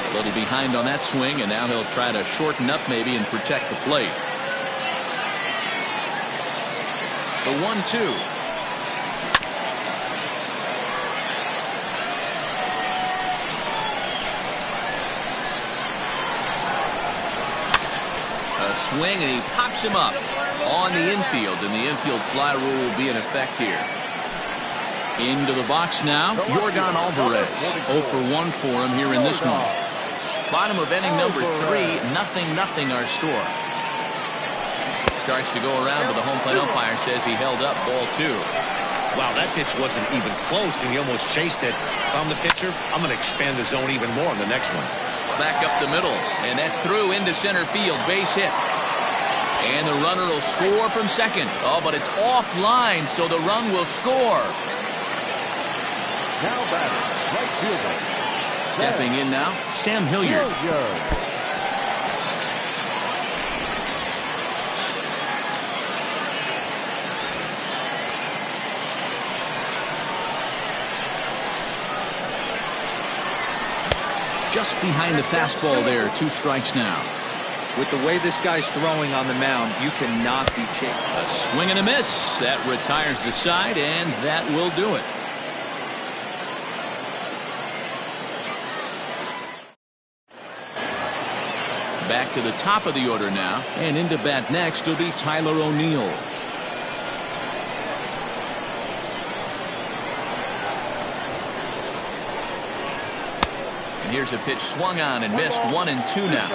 A little behind on that swing, and now he'll try to shorten up maybe and protect the plate. The 1-2. A swing, and he pops him up on the infield, and the infield fly rule will be in effect here. Into the box now, Yordan Alvarez. 0 for 1 for him here in this one. Bottom of inning number 3, 0-0 our score. Starts to go around, but the home plate umpire says he held up ball 2.
Wow, that pitch wasn't even close, and he almost chased it. If I'm the pitcher, I'm going to expand the zone even more in the next one.
back up the middle, and that's through into center field. Base hit. And the runner will score from second. Oh, but it's offline, so the run will score.
Now batting, right fielder.
Stepping in now, Sam Hilliard. Just behind the fastball there. 2 strikes now.
With the way this guy's throwing on the mound, you cannot be chased.
A swing and a miss. That retires the side, and that will do it. Back to the top of the order now, and into bat next will be Tyler O'Neill. And here's a pitch swung on and missed. 1-2 now.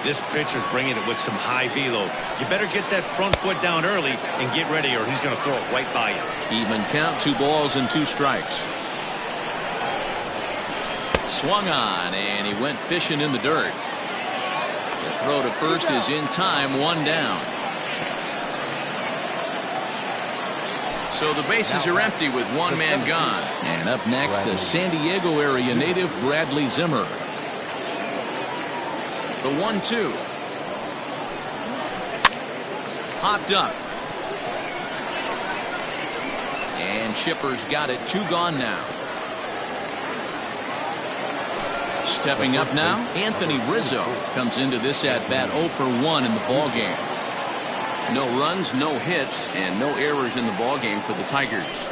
This pitcher's bringing it with some high velo. You better get that front foot down early and get ready, or he's going to throw it right by you.
Even count, 2 balls and 2 strikes. Swung on, and he went fishing in the dirt. The throw to first is in time. 1 down. So the bases are empty with 1 man gone. And up next, the San Diego area native Bradley Zimmer. The 1-2. Popped up. And Chipper's got it. 2 gone now. Stepping up now, Anthony Rizzo comes into this at-bat 0 for 1 in the ballgame. No runs, no hits, and no errors in the ballgame for the Tigers.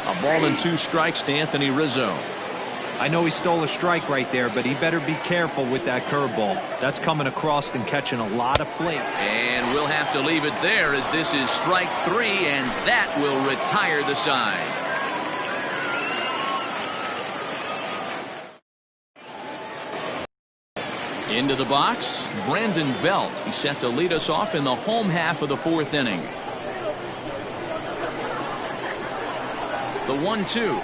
A ball and 2 strikes to Anthony Rizzo.
I know he stole a strike right there, but he better be careful with that curveball. That's coming across and catching a lot of plate.
And we'll have to leave it there, as this is strike 3, and that will retire the side. Into the box, Brandon Belt. He's set to lead us off in the home half of the 4th inning. The 1-2.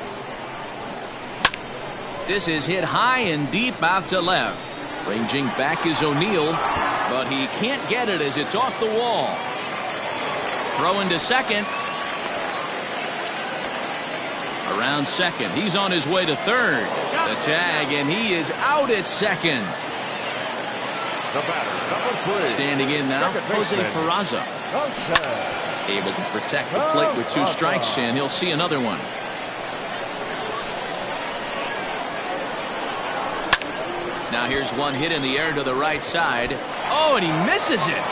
This is hit high and deep out to left. Ranging back is O'Neill, but he can't get it as it's off the wall. Throw into second. Around second. He's on his way to third. The tag, and he is out at second.
The batter, number 3.
Standing in now, Jose Peraza. Able to protect the plate with 2 strikes, and he'll see another one. Now here's one hit in the air to the right side. Oh, and he misses it.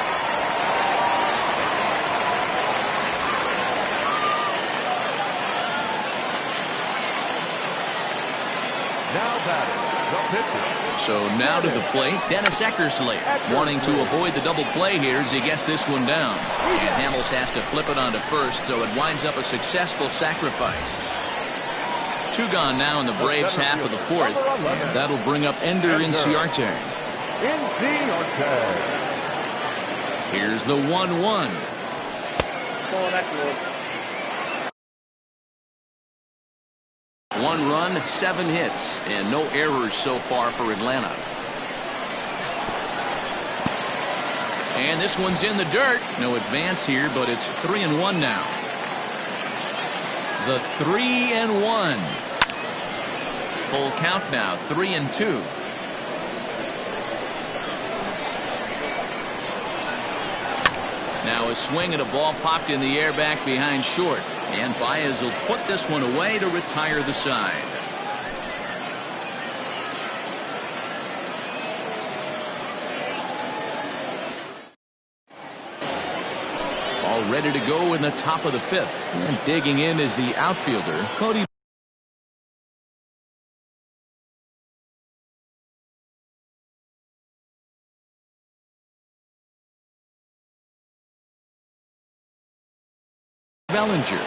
Now batting, the pitcher.
So now to the plate, Dennis Eckersley, wanting to avoid the double play here as he gets this one down. And Hamels has to flip it onto first, so it winds up a successful sacrifice. 2 gone now in the Braves half of the 4th, and that'll bring up Ender Inciarte. Here's the 1-1. 1 run, 7 hits, and no errors so far for Atlanta. And this one's in the dirt. No advance here, but it's 3-1 now. The 3-1. Full count now, 3-2. Now a swing and a ball popped in the air back behind short. And Baez will put this one away to retire the side. All ready to go in the top of the 5th. And digging in is the outfielder, Cody Bellinger.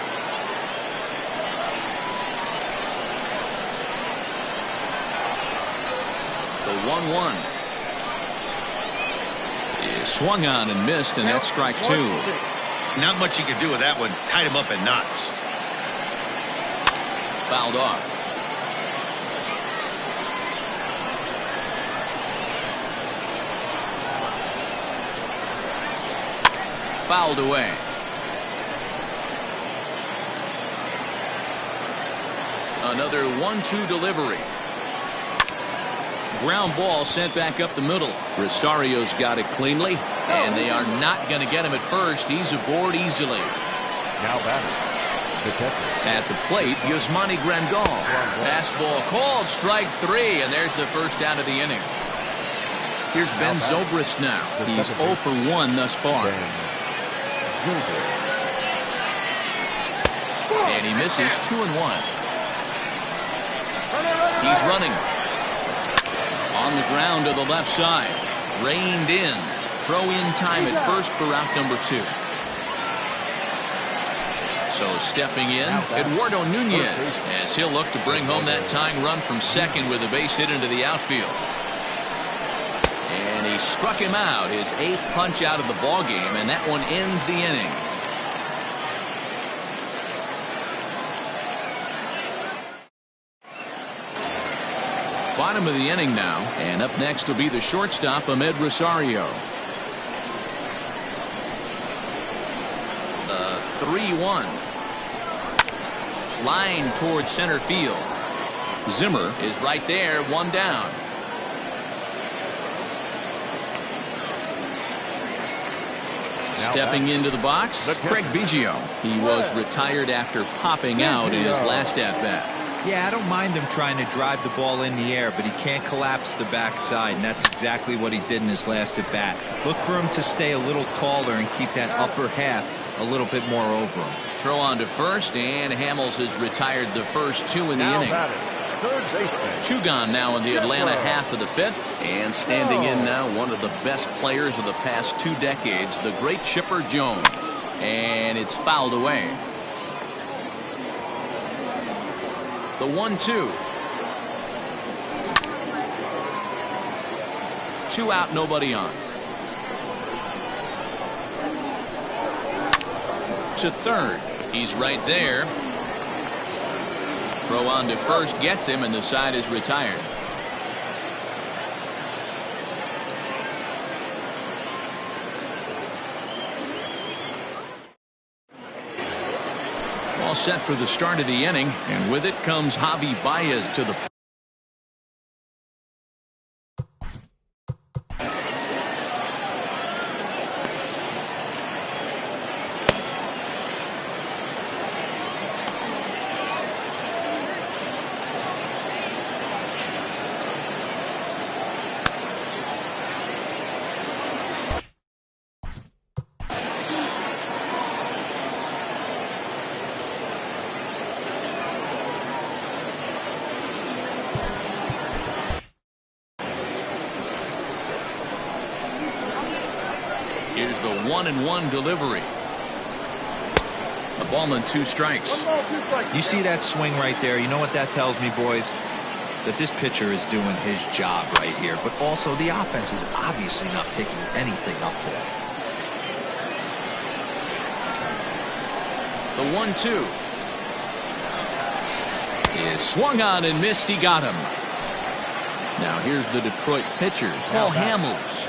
The 1-1 is swung on and missed, and that's strike 2.
Not much you can do with that one. Tied him up in knots.
Fouled off. fouled away. Another 1-2 delivery. Ground ball sent back up the middle. Rosario's got it cleanly, and they are not going to get him at first. He's aboard easily.
Now batter, the catcher.
At the plate, Yasmani Grandal. Fastball called, strike 3, and there's the first out of the inning. Here's Ben Zobrist now. He's 0 for 1 thus far. And he misses 2-1. He's running. On the ground to the left side. Reined in. Throw in time at first for out number 2. So stepping in, Eduardo Nunez, as he'll look to bring home that tying run from second with a base hit into the outfield. And he struck him out, his 8th punch out of the ballgame, and that one ends the inning. Bottom of the inning now, and up next will be the shortstop, Ahmed Rosario. The 3-1. Line towards center field. Zimmer is right there, 1 down. Stepping into the box, Craig Biggio. He was retired after popping out in his last at-bat.
Yeah, I don't mind him trying to drive the ball in the air, but he can't collapse the backside, and that's exactly what he did in his last at-bat. Look for him to stay a little taller and keep that upper half a little bit more over him.
Throw on to first, and Hamels has retired the first 2 in the inning. 2 gone now in the Atlanta half of the 5th, and standing in now one of the best players of the past 2 decades, the great Chipper Jones. And it's fouled away. The 1-2. 2 out, nobody on. To third. He's right there. Throw on to first gets him, and the side is retired. All set for the start of the inning, and with it comes Javi Baez to the plate. Here's the 1-1 delivery. A ball and 2 strikes.
You see that swing right there? You know what that tells me, boys? That this pitcher is doing his job right here, but also the offense is obviously not picking anything up today.
The 1-2 is swung on and missed. He got him. Now here's the Detroit pitcher, Paul Hamels.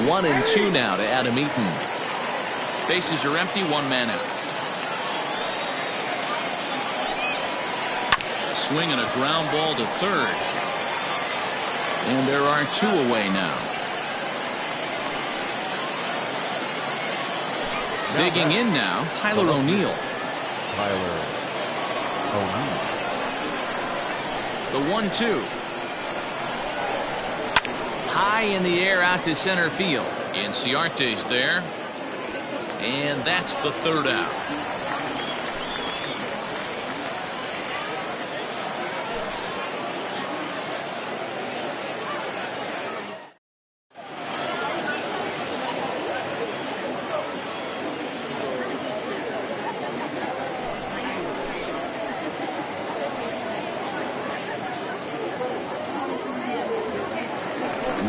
One and 2 now to Adam Eaton. Bases are empty, 1 man out. A swing and a ground ball to third. And there are 2 away now. Digging in now, Tyler O'Neill. The 1-2. High in the air out to center field. Inciarte's there. And that's the 3rd out.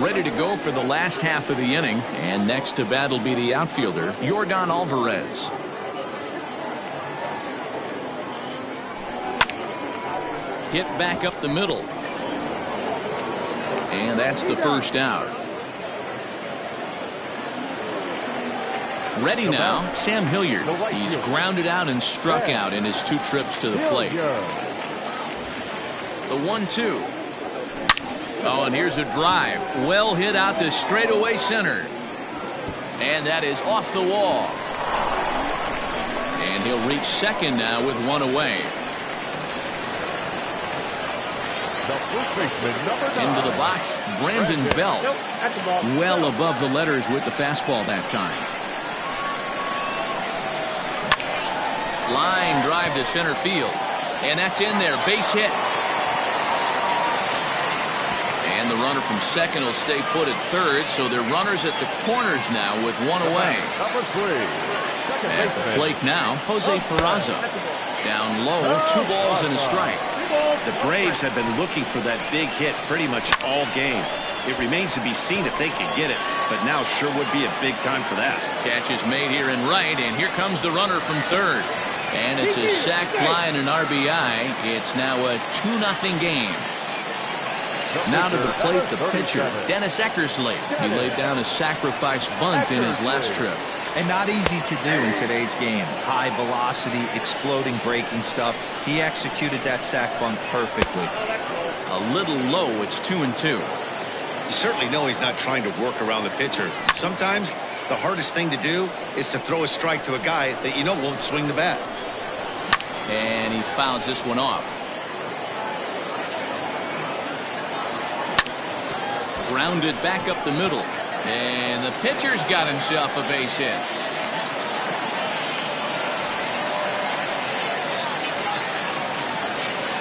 ready to go for the last half of the inning. And next to bat will be the outfielder, Yordan Alvarez. Hit back up the middle. And that's the first out. Ready now, Sam Hilliard. He's grounded out and struck out in his 2 trips to the plate. The 1-2. Oh, and here's a drive. Well hit out to straightaway center. And that is off the wall. And he'll reach second now with 1 away. Into the box, Brandon Belt. Well above the letters with the fastball that time. Line drive to center field. And that's in there. Base hit. And the runner from second will stay put at third, so they're runners at the corners now with 1 away. At the plate now, Jose Peraza. Down low, 2 balls and a strike.
The Braves have been looking for that big hit pretty much all game. It remains to be seen if they can get it, but now sure would be a big time for that.
Catch is made here in right, and here comes the runner from third. And it's a sac fly and an RBI. It's now a 2-0 game. Now to the plate, the pitcher, Dennis Eckersley. He laid down a sacrifice bunt in his last trip.
And not easy to do in today's game. High velocity, exploding breaking stuff. He executed that sac bunt perfectly.
A little low, it's 2-2.
You certainly know he's not trying to work around the pitcher. Sometimes the hardest thing to do is to throw a strike to a guy that you know won't swing the bat.
And he fouls this one off. Grounded back up the middle. And the pitcher's got himself a base hit.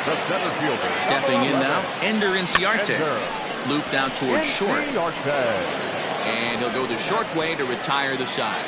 The center fielder.
Stepping in now, Ender Inciarte. Looped out towards short. And he'll go the short way to retire the side.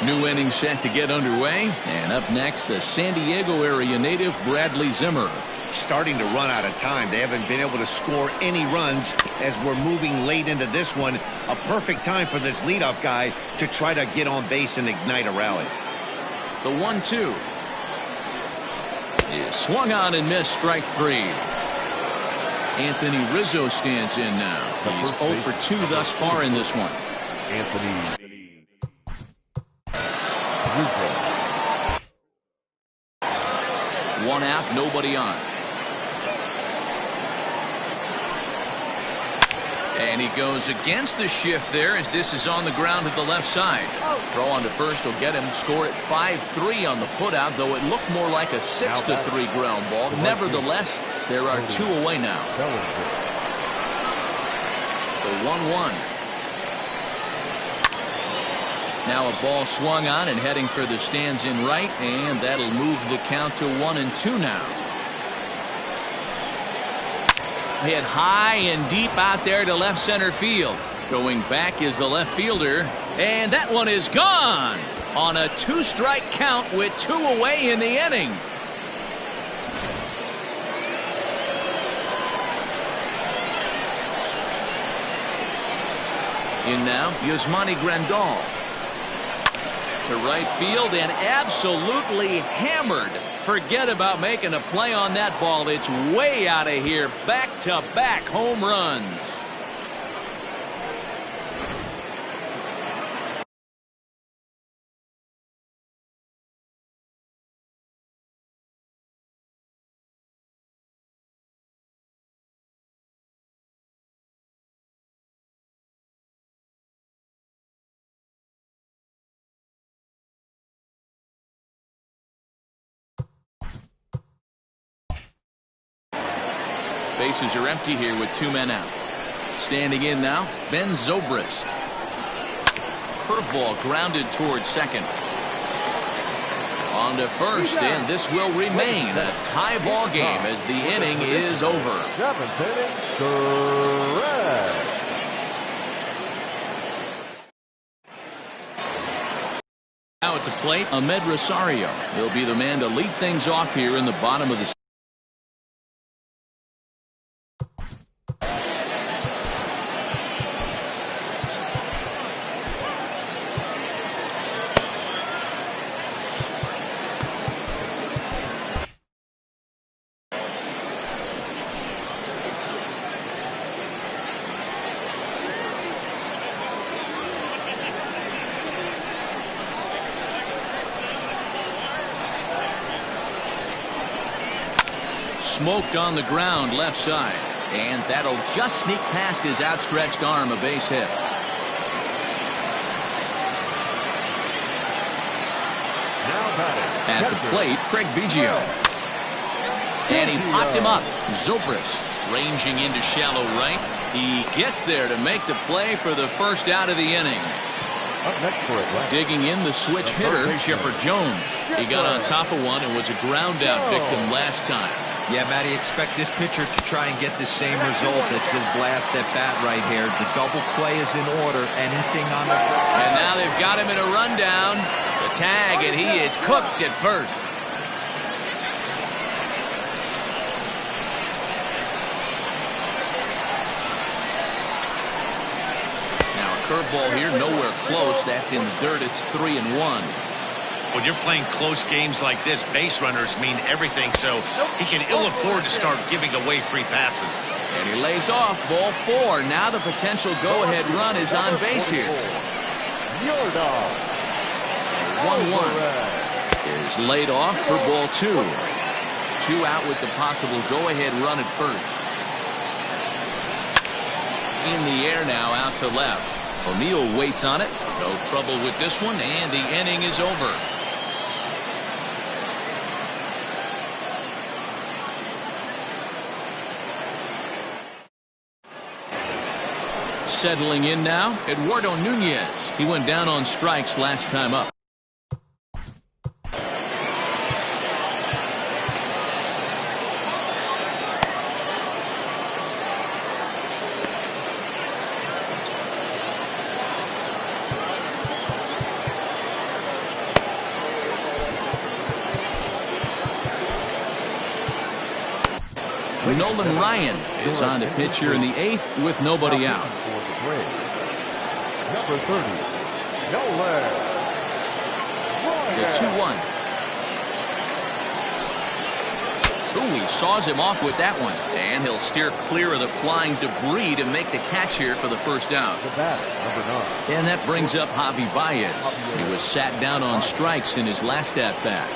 New inning set to get underway. And up next, the San Diego area native Bradley Zimmer.
Starting to run out of time. They haven't been able to score any runs as we're moving late into this one. A perfect time for this leadoff guy to try to get on base and ignite a rally.
The 1-2 is swung on and missed, strike 3. Anthony Rizzo stands in now. He's 0 for 2 thus far in this one.
Anthony Rizzo.
1 out, nobody on. And he goes against the shift there as this is on the ground to the left side. Throw on to first will get him. Score at 5-3 on the putout, though it looked more like a 6-3 ground ball. Nevertheless, there are 2 away now. The 1-1. Now a ball swung on and heading for the stands in right, and that'll move the count to 1-2 now. Hit high and deep out there to left center field. Going back is the left fielder, and that one is gone on a 2-strike count with 2 away in the inning. In now, Yasmani Grandal. To right field and absolutely hammered. Forget about making a play on that ball. It's way out of here. Back-to-back home runs. Bases are empty here with 2 men out. Standing in now, Ben Zobrist. Curveball grounded towards second. On to first, and this will remain a tie ball game as the inning is over.
7th inning, correct.
Now at the plate, Ahmed Rosario. He'll be the man to lead things off here in the bottom of the. Smoked on the ground left side, and that'll just sneak past his outstretched arm, a base hit. At the plate, Craig Biggio. And he popped him up. Zobrist ranging into shallow right. He gets there to make the play for the first out of the inning. Digging in the switch hitter, Chipper Jones. He got on top of one and was a ground out victim last time.
Yeah, Matty, expect this pitcher to try and get the same result. It's his last at bat right here. The double play is in order. Anything on the...
And now they've got him in a rundown. The tag, and he is cooked at first. Now a curveball here, nowhere close. That's in the dirt. It's 3-1.
When you're playing close games like this, base runners mean everything, so he can ill afford to start giving away free passes.
And he lays off, ball 4. Now the potential go-ahead run is on base here. 1-1 is laid off for ball 2. 2 out with the possible go-ahead run at first. In the air now, out to left. O'Neill waits on it. No trouble with this one, and the inning is over. Settling in now, Eduardo Nunez. He went down on strikes last time up. Nolan Ryan is on to pitch here in the 8th with nobody out.
Number 30, Nolan.
The 2-1. Ooh, he saws him off with that one. And he'll steer clear of the flying debris to make the catch here for the first out. And that brings up Javi Baez. He was sat down on strikes in his last at-bat.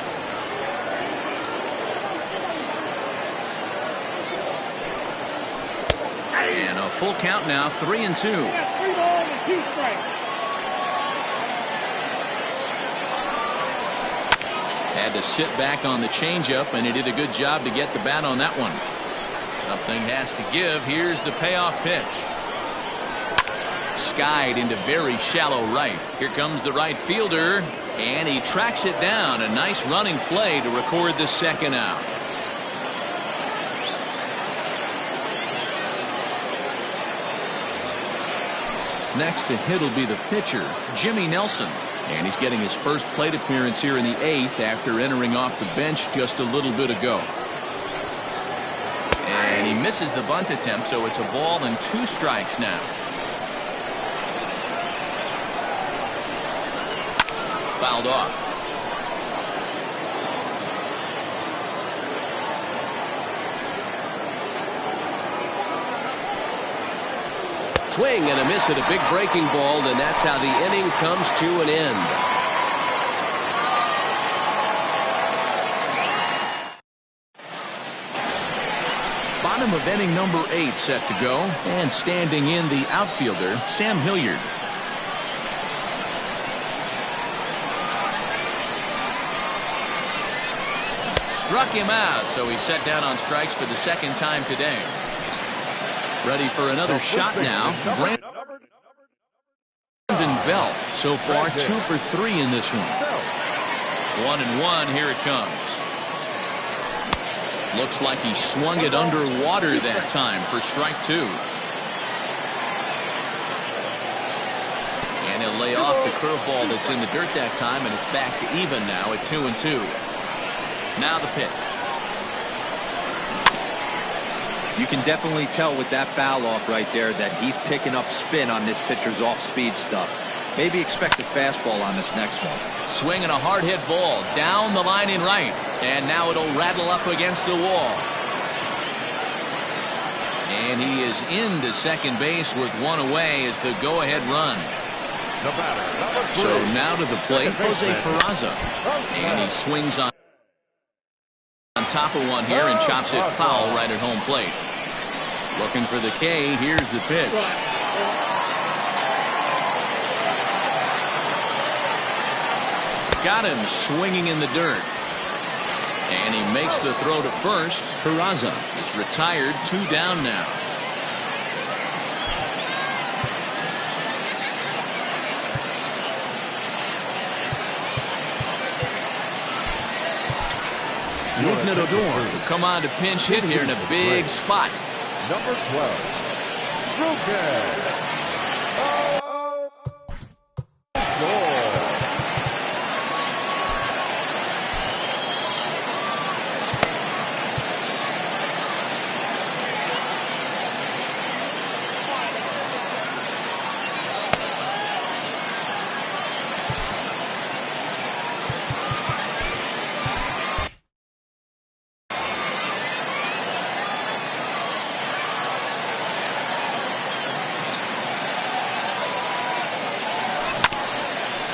And a full count now, 3-2. Had to sit back on the changeup, and he did a good job to get the bat on that one. Something has to give. Here's the payoff pitch. Skied into very shallow right. Here comes the right fielder, and he tracks it down. A nice running play to record the second out. Next to hit will be the pitcher, Jimmy Nelson. And he's getting his first plate appearance here in the 8th after entering off the bench just a little bit ago. And he misses the bunt attempt, so it's a ball and 2 strikes now. Fouled off.
Swing and a miss at a big breaking ball, and that's how the inning comes to an end.
Bottom of inning number 8 set to go, and standing in the outfielder, Sam Hilliard. Struck him out, so he's set down on strikes for the second time today. Ready for another shot now. Brandon Belt so far 2 for 3 in this one. 1-1. Here it comes. Looks like he swung it underwater that time for strike 2. And he'll lay off the curveball that's in the dirt that time, and it's back to even now at 2-2. Now the pitch.
You can definitely tell with that foul off right there that he's picking up spin on this pitcher's off-speed stuff. Maybe expect a fastball on this next one.
Swinging a hard hit ball down the line in right, and now it'll rattle up against the wall. And he is into second base with one away as the go-ahead run. So now to the plate, Jose Peraza, and he swings on top of one here and chops it foul right at home plate. Looking for the K. Here's the pitch. Got him swinging in the dirt. And he makes the throw to first. Peraza is retired, 2 down now. Movement Odor will come on to pinch hit here in a big spot.
Number 12, Lucas.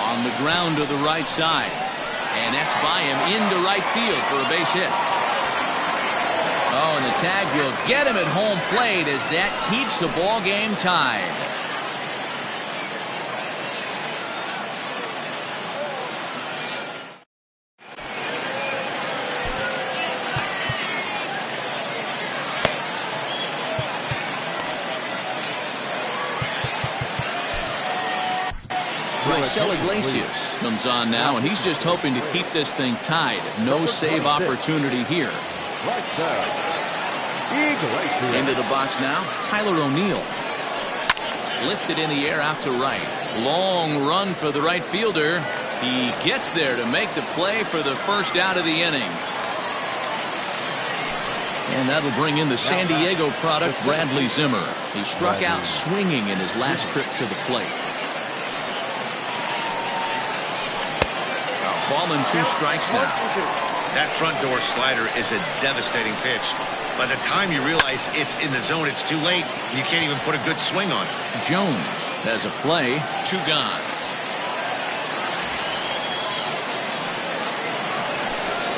On the ground to the right side, and that's by him into right field for a base hit. Oh, and the tag will get him at home plate as that keeps the ball game tied. Iglesias comes on now, and he's just hoping to keep this thing tied. No save opportunity here. Into the box now, Tyler O'Neill. Lifted in the air out to right. Long run for the right fielder. He gets there to make the play for the first out of the inning. And that'll bring in the San Diego product, Bradley Zimmer. He struck out swinging in his last trip to the plate. Ball and 2 strikes now.
That front door slider is a devastating pitch. By the time you realize it's in the zone, it's too late. You can't even put a good swing on it.
Jones has a play. 2 gone.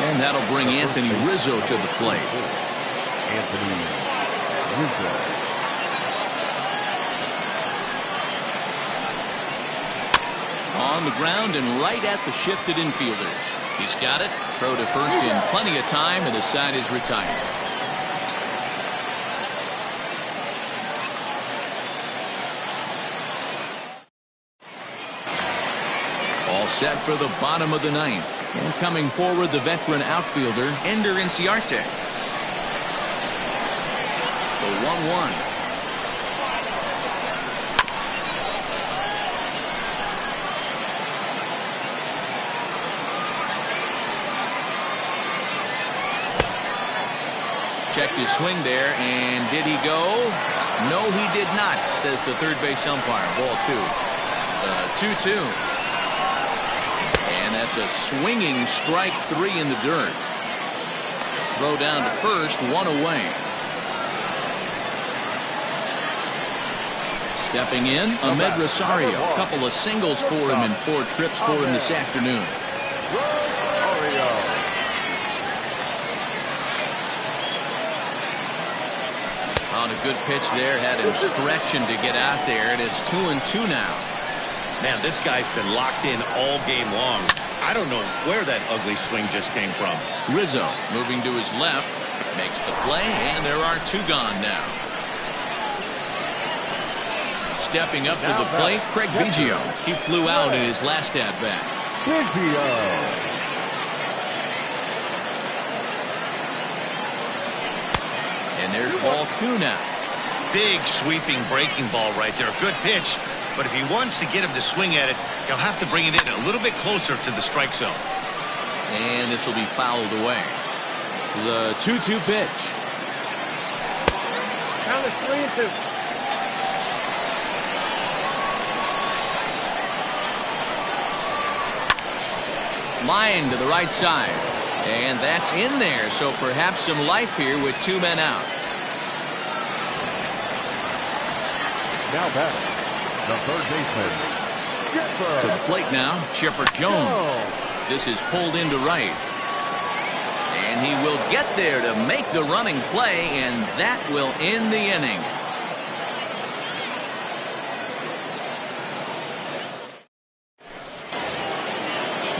And that'll bring Anthony Rizzo to the plate.
Anthony Rizzo.
On the ground and right at the shifted infielders. He's got it. Throw to first in plenty of time, and the side is retired. All set for the bottom of the 9th. And coming forward, the veteran outfielder, Ender Inciarte. The 1-1. Checked his swing there, and did he go? No, he did not, says the third base umpire. Ball 2. 2-2. And that's a swinging strike 3 in the dirt. Throw down to first, 1 away. Stepping in, Ahmed Rosario. A couple of singles for him and 4 trips for him this afternoon. On a good pitch there, had him stretching to get out there, and it's 2-2 now.
Man, this guy's been locked in all game long. I don't know where that ugly swing just came from.
Rizzo moving to his left, makes the play, and there are 2 gone now. Stepping up to the plate, Craig Biggio. He flew out in his last at-bat.
Biggio.
And there's ball 2 now.
Big sweeping breaking ball right there. Good pitch, but if he wants to get him to swing at it, he'll have to bring it in a little bit closer to the strike zone.
And this will be fouled away.
The 2-2 pitch.
Count is 3-2.
Line to the right side. And that's in there, so perhaps some life here with 2 men out.
Now batting, the third baseman,
To the plate now, Chipper Jones. This is pulled into right. And he will get there to make the running play, and that will end the inning.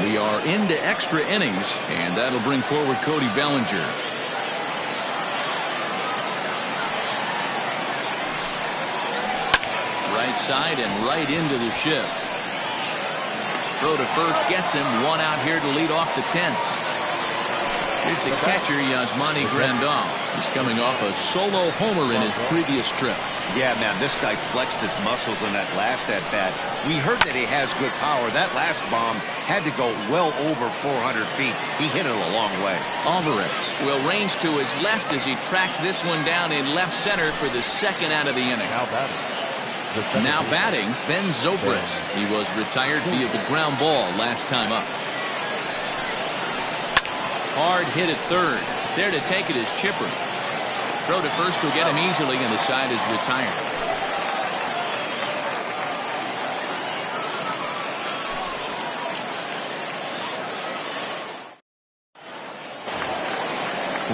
We are into extra innings, and that'll bring forward Cody Bellinger. Right side and right into the shift. Throw to first gets him. 1 out here to lead off the 10th. Here's the catcher, Yasmani Grandal. He's coming off a solo homer in his previous trip.
Yeah, man, this guy flexed his muscles on that last at-bat. We heard that he has good power. That last bomb had to go well over 400 feet. He hit it a long way.
Alvarez will range to his left as he tracks this one down in left center for the 2nd out of the inning. Now batting, Ben Zobrist. He was retired via the ground ball last time up. Hard hit at third. There to take it is Chipper. Throw to first will get him easily, and the side is retired.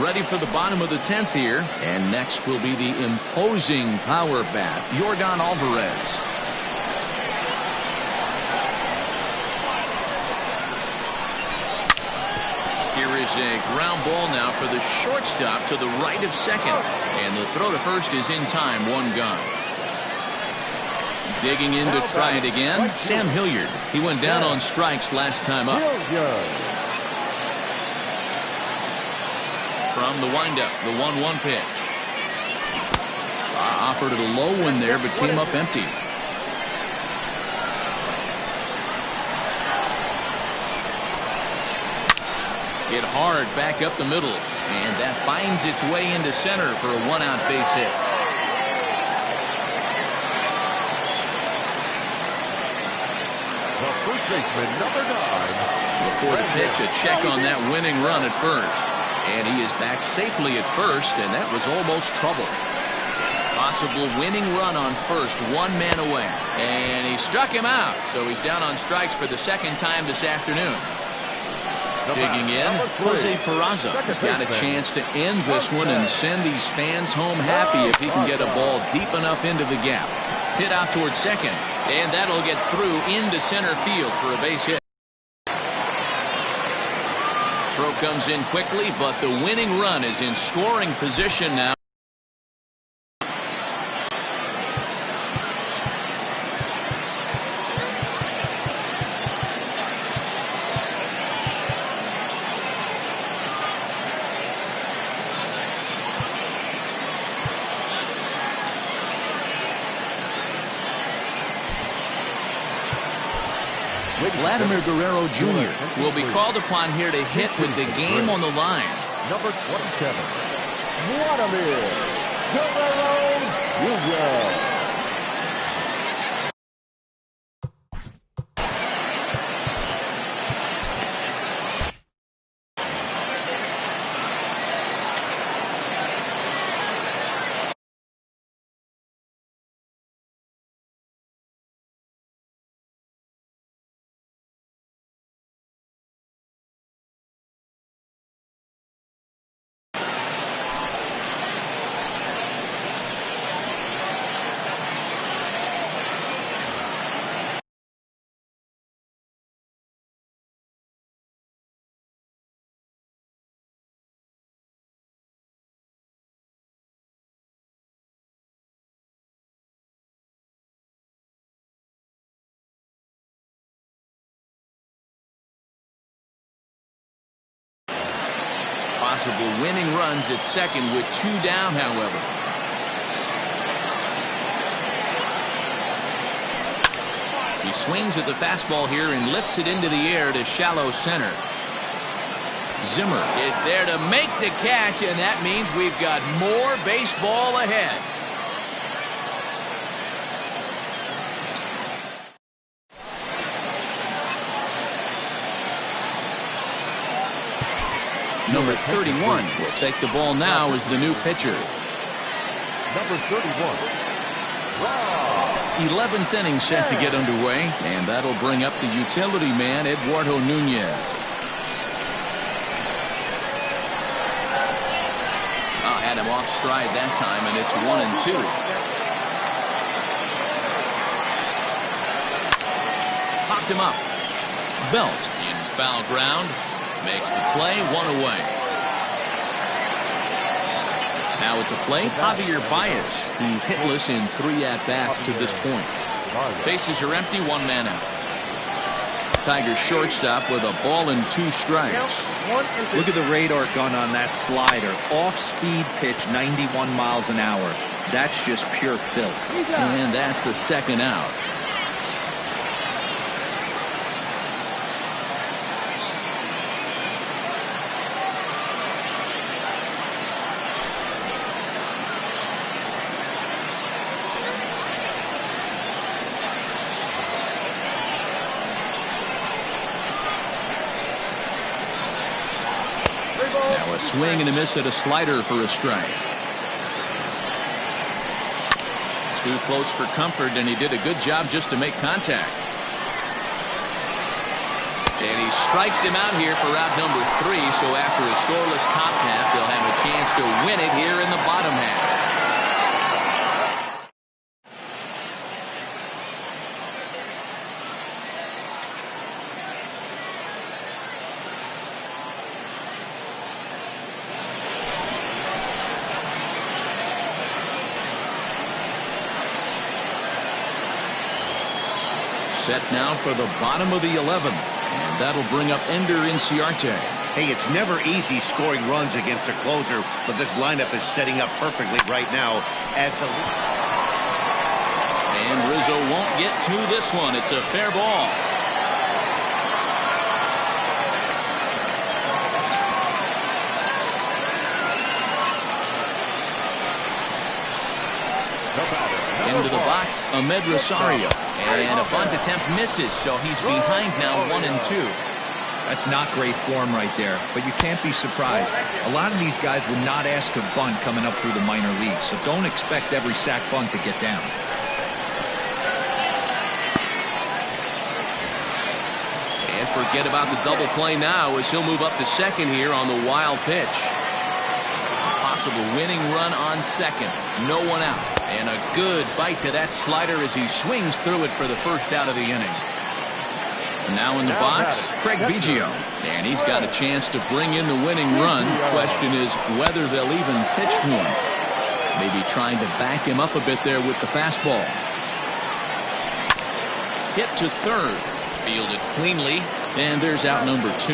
Ready for the bottom of the 10th here. And next will be the imposing power bat, Yordan Alvarez. Here is a ground ball now for the shortstop to the right of second. And the throw to first is in time, 1 gone. Digging in to try it again, Sam Hilliard. He went down on strikes last time up. From the windup, the 1-1 pitch. Offered it a low one there, but came up empty. Hit hard back up the middle, and that finds its way into center for a 1-out base hit.
the first baseman, number 9.
Before the pitch, a check on that winning run at first. And he is back safely at first, and that was almost trouble. Possible winning run on first, 1 man away. And he struck him out, so he's down on strikes for the 2nd time this afternoon. Digging in, Jose Peraza has got a chance to end this one and send these fans home happy if he can get a ball deep enough into the gap. Hit out towards second, and that'll get through into center field for a base hit. Throw comes in quickly, but the winning run is in scoring position now. Vladimir Guerrero Jr. will be called upon here to hit with the game on the line.
Number 27, Vladimir Guerrero Jr.
Possible winning runs at second with 2 down, however. He swings at the fastball here and lifts it into the air to shallow center. Zimmer is there to make the catch, and that means we've got more baseball ahead. Number 31 will take the ball now as the new pitcher.
Number 31.
11th inning set to get underway, and that'll bring up the utility man, Eduardo Nunez. Had him off stride that time, and it's 1-2. Popped him up. Belt in foul ground. Makes the play, 1 away. Now at the plate, Javier Baez. He's hitless in 3 at-bats to this point. Bases are empty, 1 man out. Tigers shortstop with a ball and 2 strikes.
Look at the radar gun on that slider. Off-speed pitch, 91 miles an hour. That's just pure filth.
And that's the 2nd out. Now a swing and a miss at a slider for a strike. Too close for comfort, and he did a good job just to make contact. And he strikes him out here for out number 3, so after a scoreless top half, they'll have a chance to win it here in the bottom half. Set now for the bottom of the 11th, and that'll bring up Ender Inciarte.
Hey, it's never easy scoring runs against a closer, but this lineup is setting up perfectly right now as the...
And Rizzo won't get to this one. It's a fair ball. Into the box, Ahmed Rosario. And a bunt attempt misses, so he's behind now 1-2.
That's not great form right there, but you can't be surprised. A lot of these guys were not asked to bunt coming up through the minor leagues, so don't expect every sack bunt to get down.
And forget about the double play now as he'll move up to second here on the wild pitch. Possible winning run on second. No one out. And a good bite to that slider as he swings through it for the first out of the inning. Now in the box, Craig Biggio. And he's got a chance to bring in the winning run. Question is whether they'll even pitch to him. Maybe trying to back him up a bit there with the fastball. Hit to third. Fielded cleanly. And there's out number 2.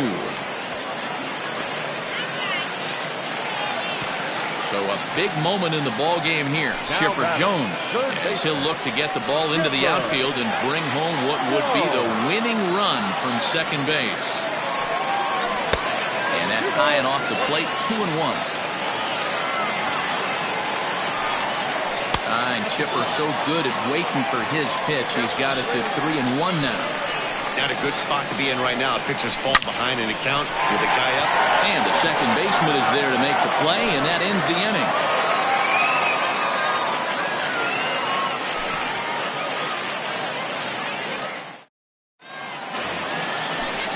So a big moment in the ball game here. Chipper Jones, as he'll look to get the ball into the outfield and bring home what would be the winning run from second base. And that's high and off the plate, 2-1. And Chipper so good at waiting for his pitch. He's got it to 3-1 now.
Not a good spot to be in right now. Pitcher's falling behind in the count with the guy up.
And the second baseman is there to make the play, and that ends the inning.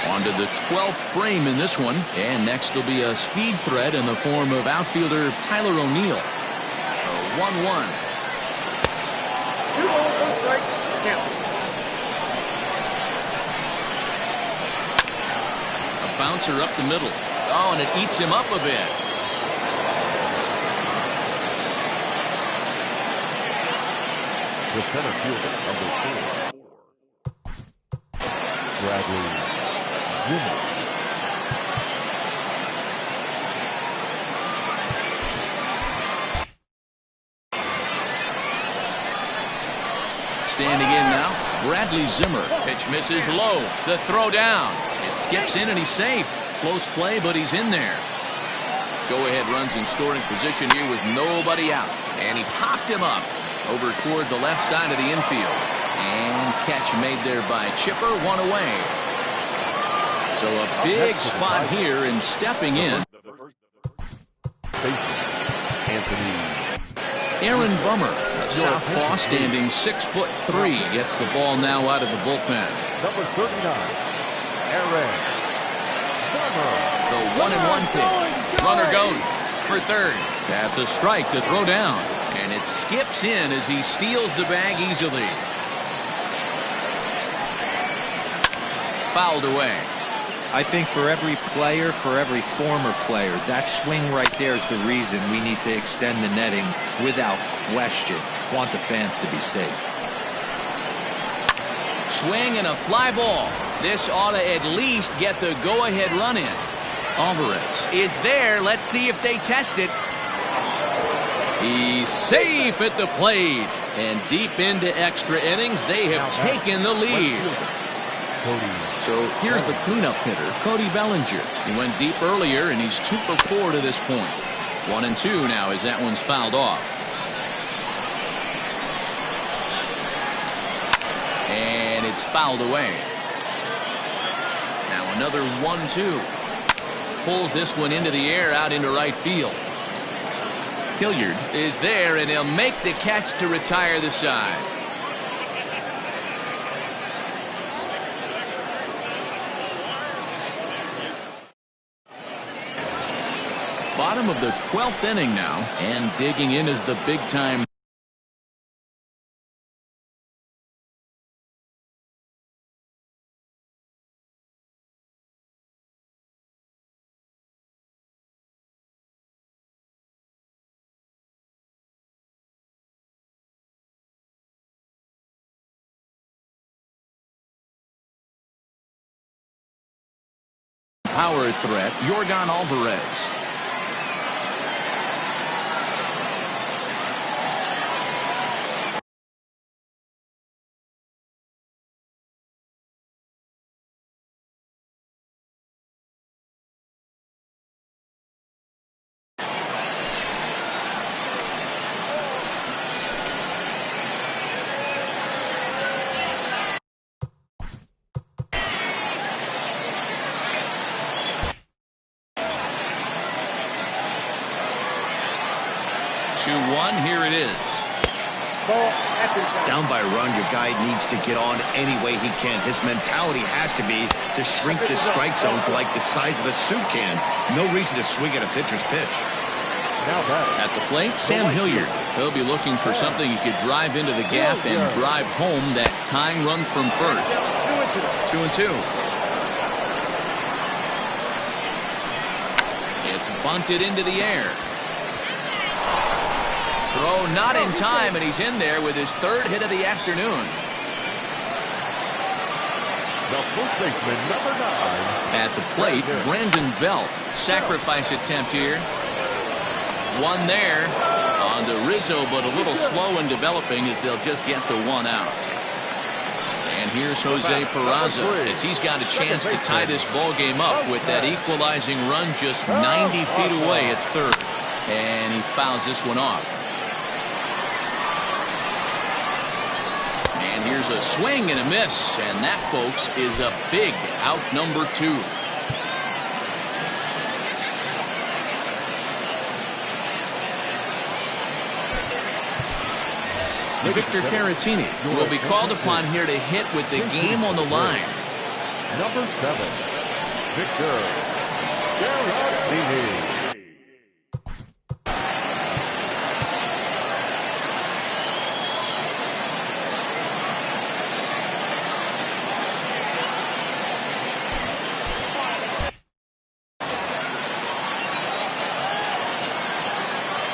On to the 12th frame in this one, and next will be a speed threat in the form of outfielder Tyler O'Neill. 1-1.
2 balls, 1 strike, count.
Bouncer up the middle. Oh, and it eats him up a bit.
The center fielder, number 4. Bradley Zimmer.
Standing in now, Bradley Zimmer. Pitch misses low. The throw down. It skips in and he's safe. Close play, but he's in there. Go-ahead runs in scoring position here with nobody out. And he popped him up over toward the left side of the infield. And catch made there by Chipper, one away. So a big spot here and stepping in. Aaron Bummer, a southpaw standing 6'3", gets the ball now out of the bullpen.
Number 39, Aaron Bummer.
The 1-1 pitch. Runner goes for third. That's a strike to throw down. And it skips in as he steals the bag easily. Fouled away.
I think for every player, for every former player, that swing right there is the reason we need to extend the netting without question. Want the fans to be safe.
Swing and a fly ball. This ought to at least get the go-ahead run in. Alvarez is there. Let's see if they test it. He's safe at the plate. And deep into extra innings, they have taken the lead. So here's the cleanup hitter, Cody Bellinger. He went deep earlier, and he's 2 for 4 to this point. 1-2 now as that one's fouled off. And it's fouled away. Now another 1-2. Pulls this one into the air out into right field. Hilliard is there, and he'll make the catch to retire the side. Bottom of the 12th inning now, and digging in is the big-time. Power threat, Yordan Alvarez. Here it is.
Down by a run, your guy needs to get on any way he can. His mentality has to be to shrink this strike zone to like the size of a soup can. No reason to swing at a pitcher's pitch.
At the plate, Sam Hilliard. He'll be looking for something he could drive into the gap and drive home that tying run from first. 2-2. It's bunted into the air. Throw not in time, and he's in there with his 3rd hit of the afternoon.
The first baseman, number 9.
At the plate, Brandon Belt. Sacrifice attempt here. One there on to Rizzo, but a little slow in developing as they'll just get the one out. And here's Jose Peraza as he's got a chance to tie this ball game up with that equalizing run just 90 feet away at third. And he fouls this one off. And here's a swing and a miss, and that, folks, is a big out number 2. Victor Caratini will be called upon here to hit with the game on the line.
Number 7, Victor Caratini.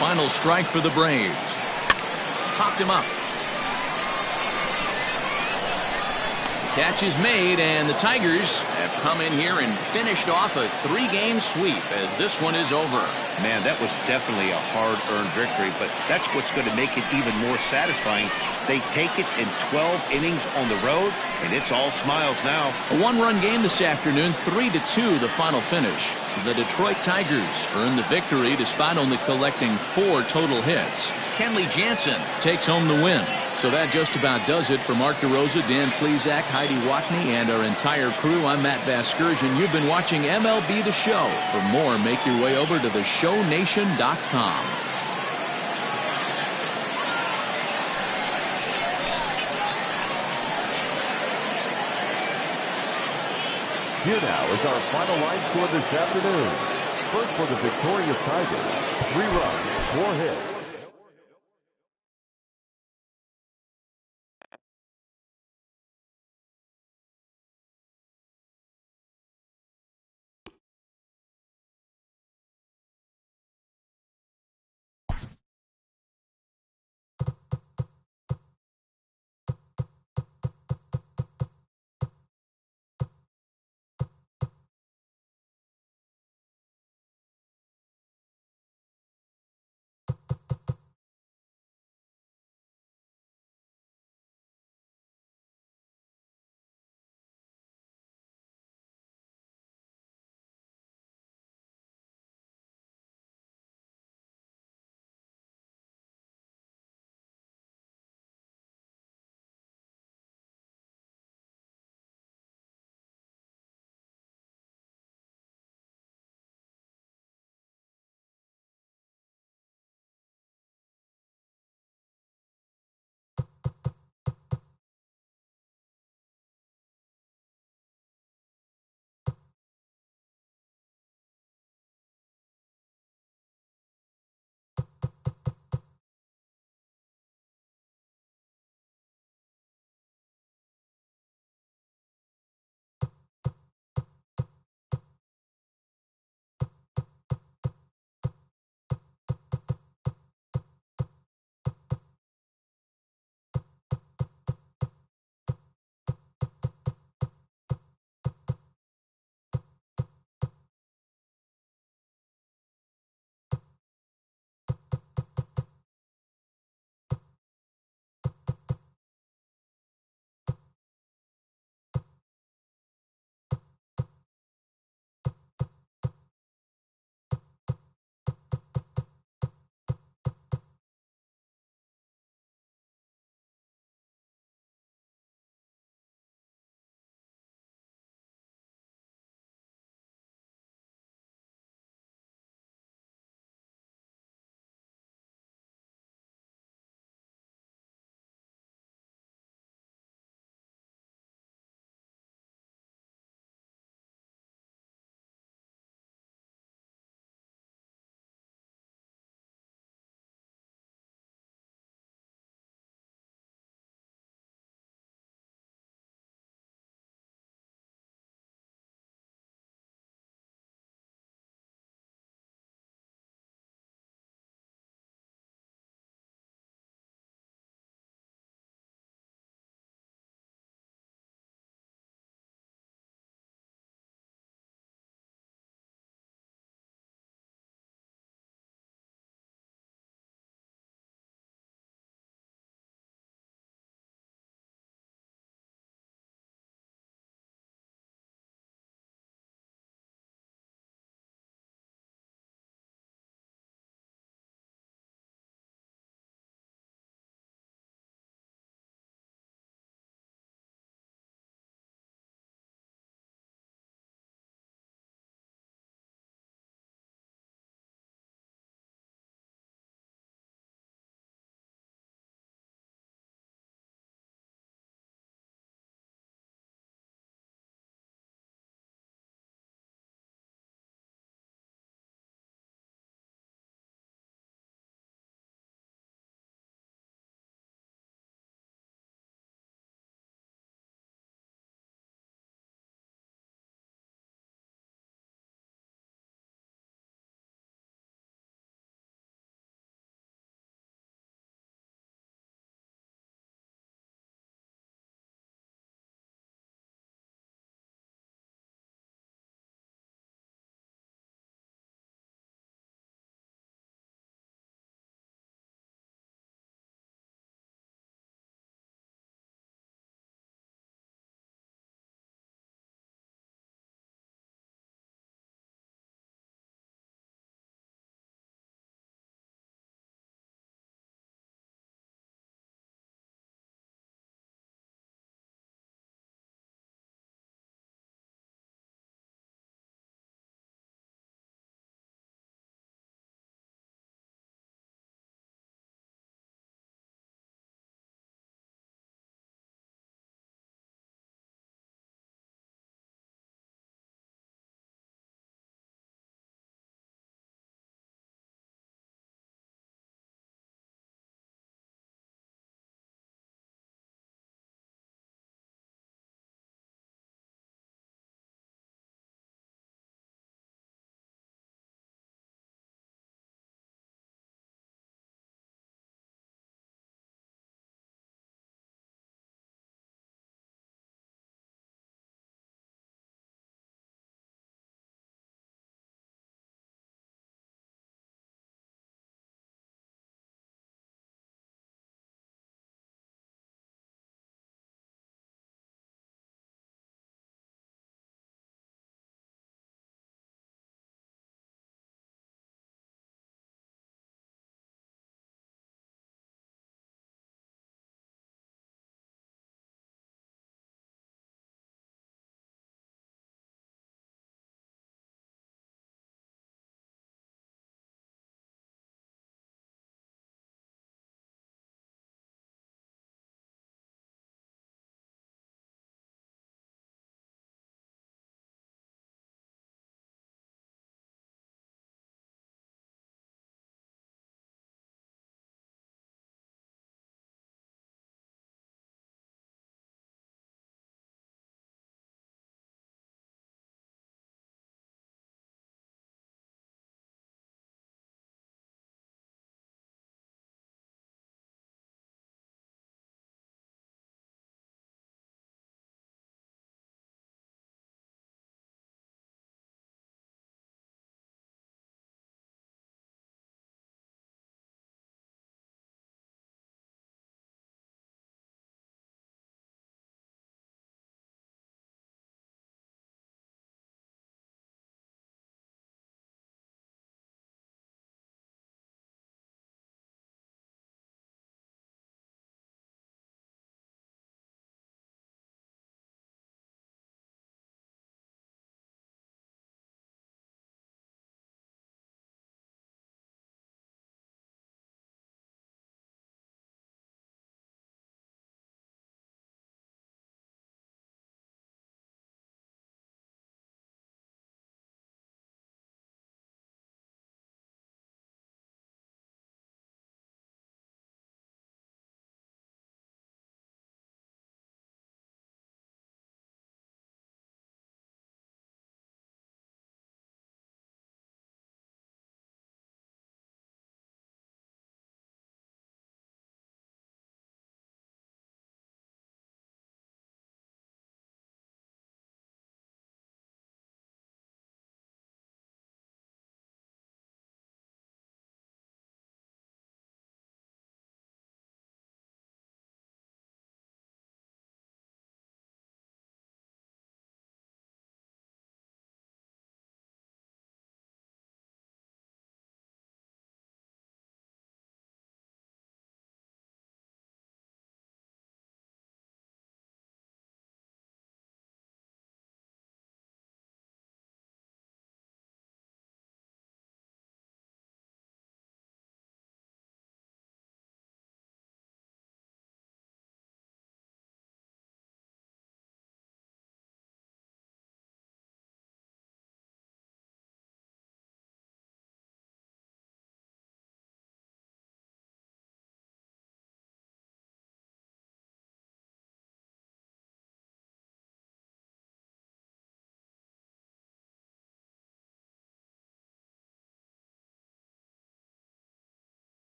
Final strike for the Braves. Popped him up. Catch is made, and the Tigers have come in here and finished off a 3-game sweep as this one is over.
Man, that was definitely a hard-earned victory, but that's what's going to make it even more satisfying. They take it in 12 innings on the road, and it's all smiles now.
A 1-run game this afternoon, 3-2 the final finish. The Detroit Tigers earned the victory despite only collecting 4 total hits. Kenley Jansen takes home the win. So that just about does it for Mark DeRosa, Dan Plesac, Heidi Watney, and our entire crew. I'm Matt Vasgersian. You've been watching MLB The Show. For more, make your way over to theshownation.com.
Here now is our final line score this afternoon. First for the victorious Tigers, 3 runs, 4 hits.